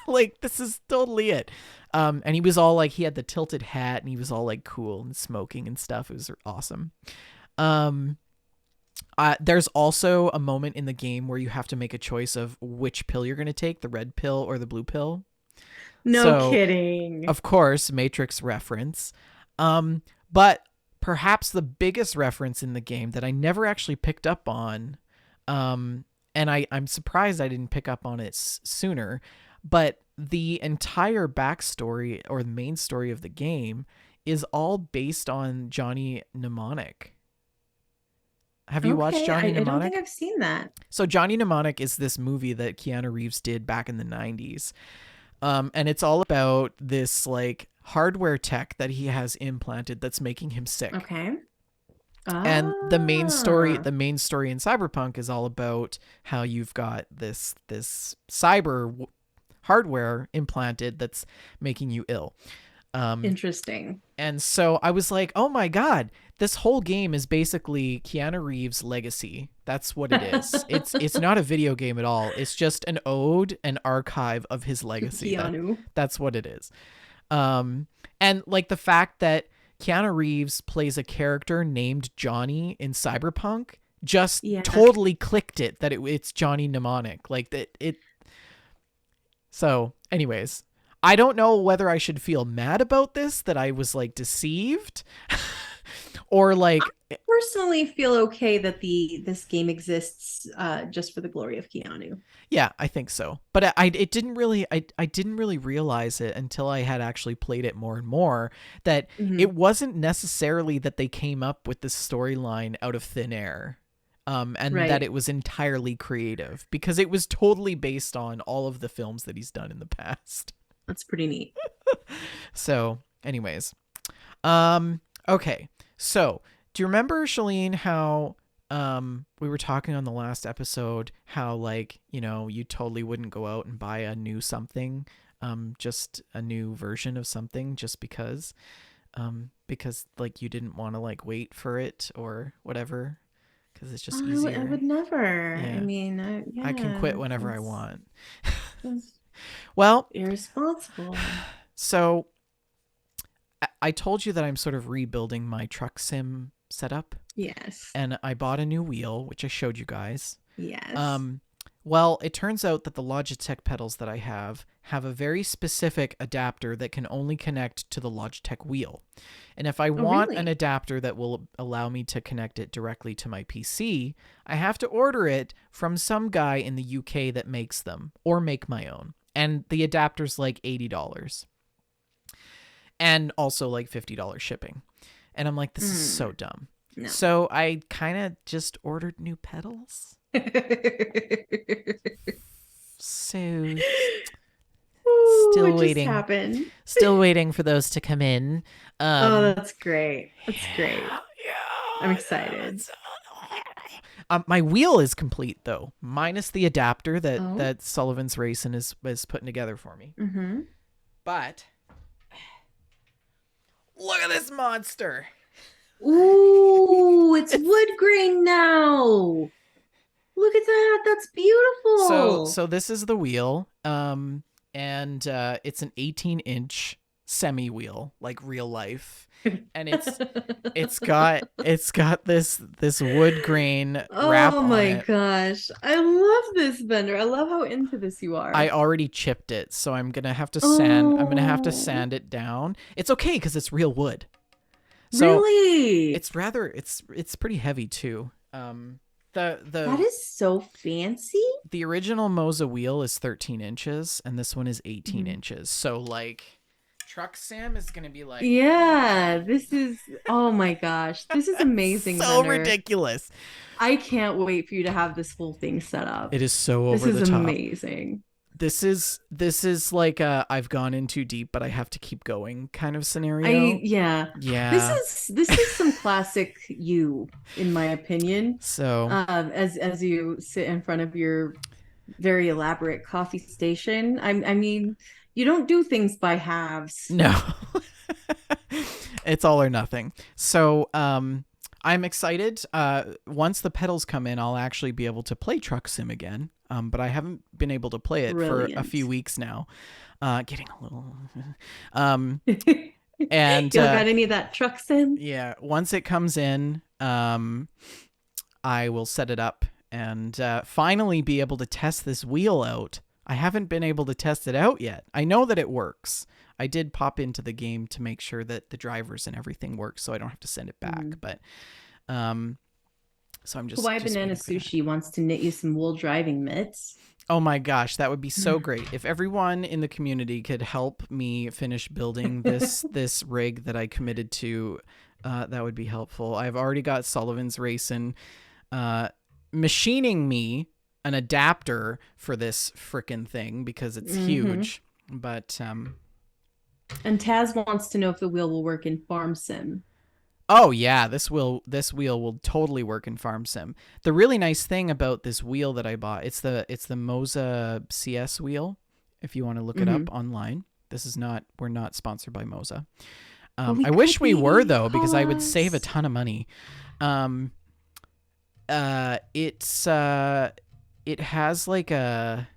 Like, this is totally it. And he was all like, he had the tilted hat and he was all like cool and smoking and stuff. It was awesome. There's also a moment in the game where you have to make a choice of which pill you're going to take, the red pill or the blue pill. No kidding. Of course, Matrix reference. But perhaps the biggest reference in the game that I never actually picked up on, and I'm surprised I didn't pick up on it sooner, but the entire backstory or the main story of the game is all based on Johnny Mnemonic. Have you watched Johnny Mnemonic? I don't think I've seen that. So Johnny Mnemonic is this movie that Keanu Reeves did back in the 90s. And it's all about this like hardware tech that he has implanted that's making him sick. Okay. And the main story in Cyberpunk is all about how you've got this cyber hardware implanted that's making you ill. Interesting. And so I was like, oh my God, this whole game is basically Keanu Reeves' legacy. That's what it is. It's not a video game at all. It's just an ode, an archive of his legacy. That's what it is. And like the fact that Keanu Reeves plays a character named Johnny in Cyberpunk just totally clicked it that it's Johnny Mnemonic. Like that it. So anyways, I don't know whether I should feel mad about this, that I was like deceived or like personally feel okay that this game exists just for the glory of Keanu. Yeah, I think so. But it didn't really I didn't really realize it until I had actually played it more and more that Mhm. it wasn't necessarily that they came up with this storyline out of thin air. And that Right. it was entirely creative because it was totally based on all of the films that he's done in the past. That's pretty neat. So, anyways, um, okay. So, do you remember, Shalene, how we were talking on the last episode how, like, you know, you totally wouldn't go out and buy a new something, just a new version of something just because like you didn't want to like wait for it or whatever because it's just I easier. would never. I Yeah, mean, I can yeah, quit whenever I want. that's Well, irresponsible. so I told you that I'm sort of rebuilding my truck sim setup, Yes. and I bought a new wheel, which I showed you guys. Yes. Um, well, it turns out that the Logitech pedals that I have a very specific adapter that can only connect to the Logitech wheel. And if I Oh, want an really? adapter that will allow me to connect it directly to my PC, I have to order it from some guy in the UK that makes them or make my own. And the adapter's like $80 and also like $50 shipping. And I'm like, this is so dumb. No. So I kind of just ordered new pedals. So Ooh, still it just waiting. happened. Still waiting for those to come in. Oh, that's great. That's great. I'm Yeah. excited. My wheel is complete though, minus the adapter that Oh. Sullivan's Racing is putting together for me. Mm-hmm. But look at this monster. Ooh, it's wood grain now. Look at that. That's So beautiful. so this is the wheel. And it's an 18-inch semi wheel, like real life. And it's got this wood grain wrap Oh on my it. gosh. I love this, Bender. I love how into this you I are. already chipped it, so I'm gonna have to Oh, sand it down. It's okay because it's real wood. So really? it's pretty heavy too. The That the is so fancy. the original Moza wheel is 13 inches, and this one is 18 Mhm. inches. So like, Truck Sim is gonna be like, Yeah, this is, oh my gosh. This is amazing, so Bender. ridiculous. I can't wait for you to have this whole thing set up. It is so This over is the top. amazing. This is like a I've gone in too deep, but I have to keep going kind of I scenario. yeah. Yeah. This is some classic you, in my opinion. So As you sit in front of your very elaborate coffee station. I mean, you don't do things by halves. no. It's all or nothing. So I'm excited. Once the pedals come in, I'll actually be able to play Truck Sim again. But I haven't been able to play it for a Brilliant. few weeks now. Getting a little um You and don't got any of that truck sim? yeah, once it comes in, I will set it up and finally be able to test this wheel out. I haven't been able to test it out yet. I know that it works. I did pop into the game to make sure that the drivers and everything works, so I don't have to send it back. Mm. But um, so I'm Hawaii just Banana waiting for that. Sushi wants to knit you some wool driving mitts. Oh my gosh, that would be so great if everyone in the community could help me finish building this rig that I committed to. That would be helpful. I've already got Sullivan's Racing machining me an adapter for this frickin' thing because it's huge. But And Taz wants to know if the wheel will work in Farm Sim. oh yeah, this wheel will totally work in Farm Sim. The really nice thing about this wheel that I bought, it's the Moza CS wheel. If you want to look it up online, we're not sponsored by Moza. But we I wish could we were be. though because Call I would save a us. ton of money. It's it has like a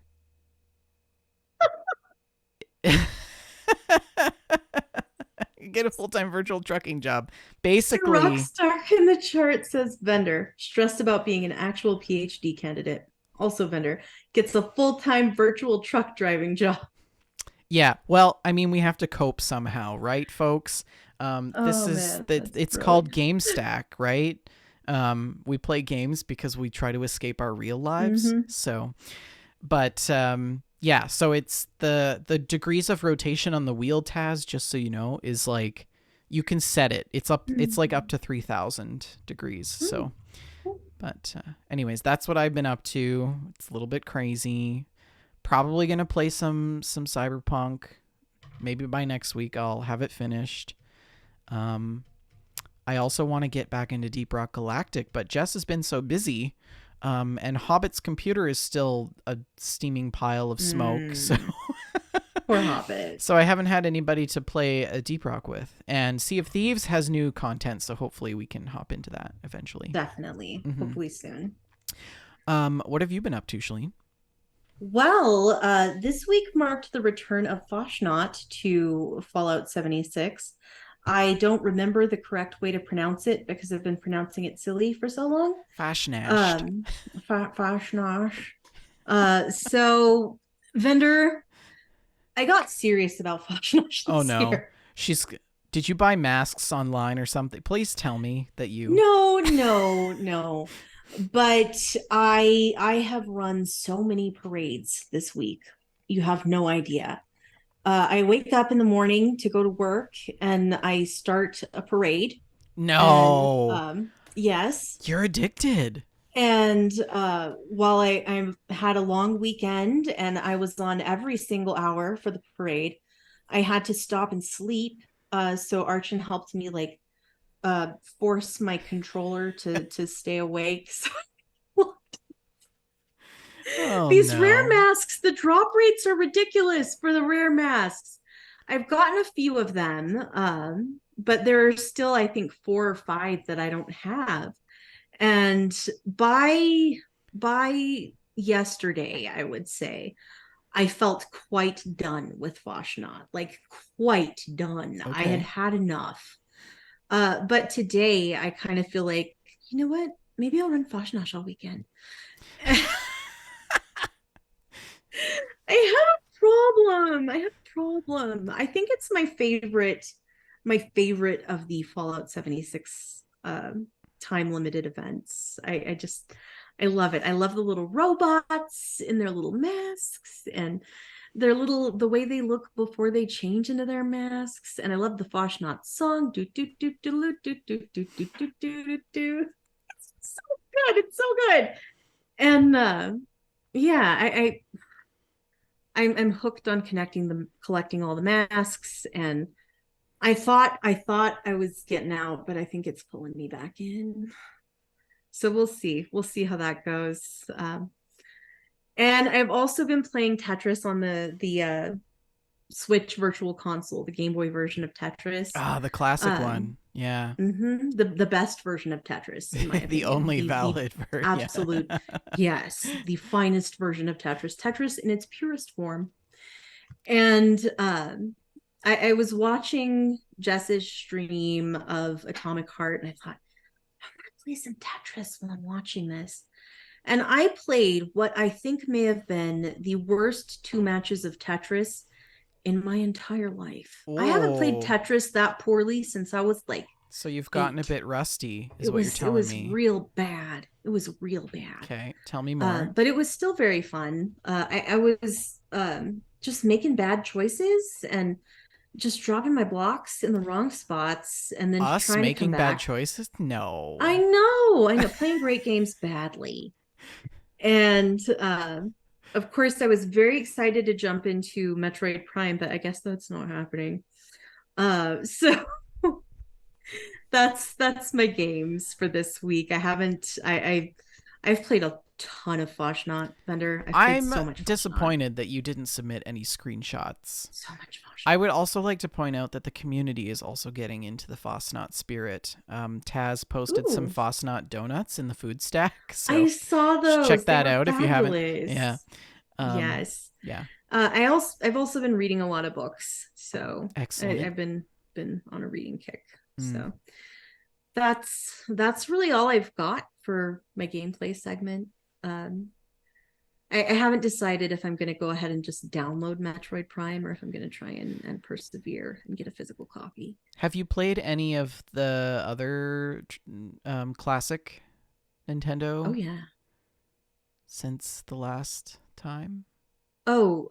get a full-time virtual trucking job. Basically, Rockstar in the chart says vendor stressed about being an actual PhD candidate. Also, vendor gets a full-time virtual truck driving job. yeah. Well, I mean, we have to cope somehow, right, folks? Oh man, that's It's called brilliant. GameStack, right? We play games because we try to escape our real lives. Mm-hmm. So, but yeah, so it's the degrees of rotation on the wheel, Taz, just so you know, is like you can set it. It's like up to 3,000 degrees. So, but anyways, that's what I've been up to. It's a little bit crazy. Probably gonna play some Cyberpunk. Maybe by next week I'll have it finished. Um, I also want to get back into Deep Rock Galactic, but Jess has been so busy. And Hobbit's computer is still a steaming pile of smoke. So, Poor Hobbit. so I haven't had anybody to play a Deep Rock with. And Sea of Thieves has new content, so hopefully we can hop into that eventually. Definitely. Hopefully soon. What have you been up to, Shalene? Well, this week marked the return of Foshnaut to Fallout 76. I don't remember the correct way to pronounce it because I've been pronouncing it silly for so long. Fashnashed. Foshnash. So, vendor, I got serious about Foshnash Oh this no. year. Did you buy masks online or something? Please tell me that you. No. But I have run so many parades this week. You have no idea. I wake up in the morning to go to work and I start a parade. And No. yes. You're addicted. And while I had a long weekend and I was on every single hour for the parade, I had to stop and sleep. So Archon helped me like force my controller to stay awake. So Oh these rare no. masks, the drop rates are ridiculous for the rare masks. I've gotten a few of them, but there are still, I think, 4 or 5 that I don't have. And by yesterday, I would say, I felt quite done with Vashnacht, like quite done. I had Okay. had enough. But today I kind of feel like, you know what? Maybe I'll run Foshnosh all weekend. I have a problem. I think it's my favorite of the Fallout 76 time limited events. I love it. I love the little robots in their little masks and the way they look before they change into their masks. And I love the Foshnacht song. Do do do do do do do do do do do. It's so good. It's so good. And yeah, I'm hooked on collecting all the masks, and I thought I was getting out, but I think it's pulling me back in. So we'll see how that goes. And I've also been playing Tetris on the Switch Virtual Console, the Game Boy version of Tetris. Ah, the classic one. Yeah. The best version of Tetris, in my The opinion. only The valid version. absolute, yes, the finest version of Tetris. Tetris in its purest form. And I was watching Jess's stream of Atomic Heart, and I thought, I'm gonna play some Tetris while I'm watching this. And I played what I think may have been the worst 2 matches of Tetris in my entire life. I haven't played Oh. Tetris that poorly since I was like So you've gotten a 8. bit rusty, is It what you're was telling me. real bad. It was real bad. Okay, tell me more. But it was still very fun. I was just making bad choices and just dropping my blocks in the wrong spots and then Us trying to come making bad back. choices? No. I know, playing great games badly. And of course, I was very excited to jump into Metroid Prime, but I guess that's not happening. So that's my games for this week. I've played a ton of Foshnacht Thunder. I've played I'm so much disappointed that you didn't submit any screenshots. So much Foshnacht. I would also like to point out that the community is also getting into the Fosnaut spirit. Taz posted some Fosnaut donuts in the food stack. So I saw those. check that They were out if you haven't. fabulous. Yeah. Yes. Yeah. I've also been reading a lot of books, so Excellent. I've been on a reading kick. So that's really all I've got for my gameplay segment. I haven't decided if I'm going to go ahead and just download Metroid Prime or if I'm going to try and persevere and get a physical copy. Have you played any of the other classic Oh, Nintendo yeah. since the last time? Oh,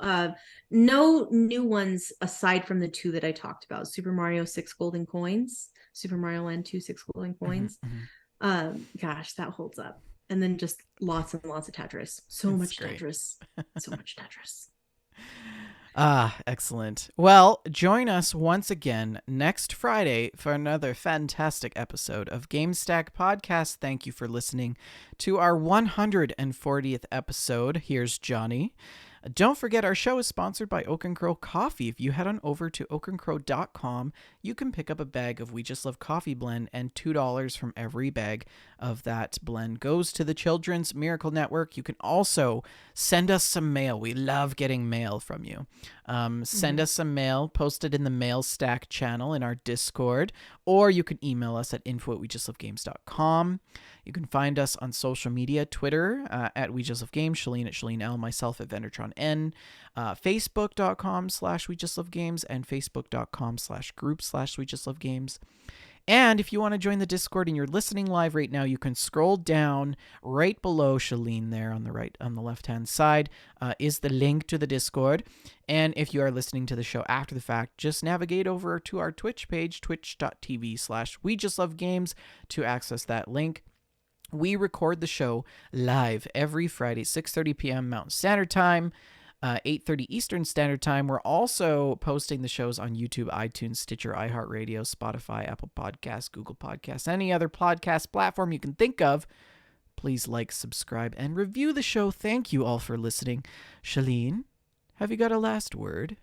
no new ones aside from the two that I talked about. Super Mario 6 Golden Coins, Super Mario Land 2 6 Golden Coins. Mm-hmm. Gosh, that holds up. And then just lots and lots of Tetris. So It's much great. Tetris. So much Tetris. Ah, excellent. Well, join us once again next Friday for another fantastic episode of GameStack Podcast. Thank you for listening to our 140th episode. Here's Johnny. Don't forget, our show is sponsored by Oak and Crow Coffee. If you head on over to oakandcrow.com, you can pick up a bag of We Just Love Coffee blend, and $2 from every bag of that blend goes to the Children's Miracle Network. You can also send us some mail. We love getting mail from you. Send us some mail, post it in the Mail Stack channel in our Discord, or you can email us at info@wejustlovegames.com. You can find us on social media, Twitter at We Just Love Games, Shalene at Shalene L, myself at Vendertron N, Facebook.com/We Just Love Games, and Facebook.com/group/We Just Love Games. And if you want to join the Discord and you're listening live right now, you can scroll down right below Shalene there on the left-hand side is the link to the Discord. And if you are listening to the show after the fact, just navigate over to our Twitch page, twitch.tv/We Just Love Games, to access that link. We record the show live every Friday, 6:30 p.m. Mountain Standard Time, 8:30 Eastern Standard Time. We're also posting the shows on YouTube, iTunes, Stitcher, iHeartRadio, Spotify, Apple Podcasts, Google Podcasts, any other podcast platform you can think of. Please like, subscribe, and review the show. Thank you all for listening. Shalene, have you got a last word?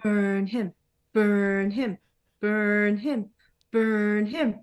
Burn him. Burn him. Burn him. Burn him.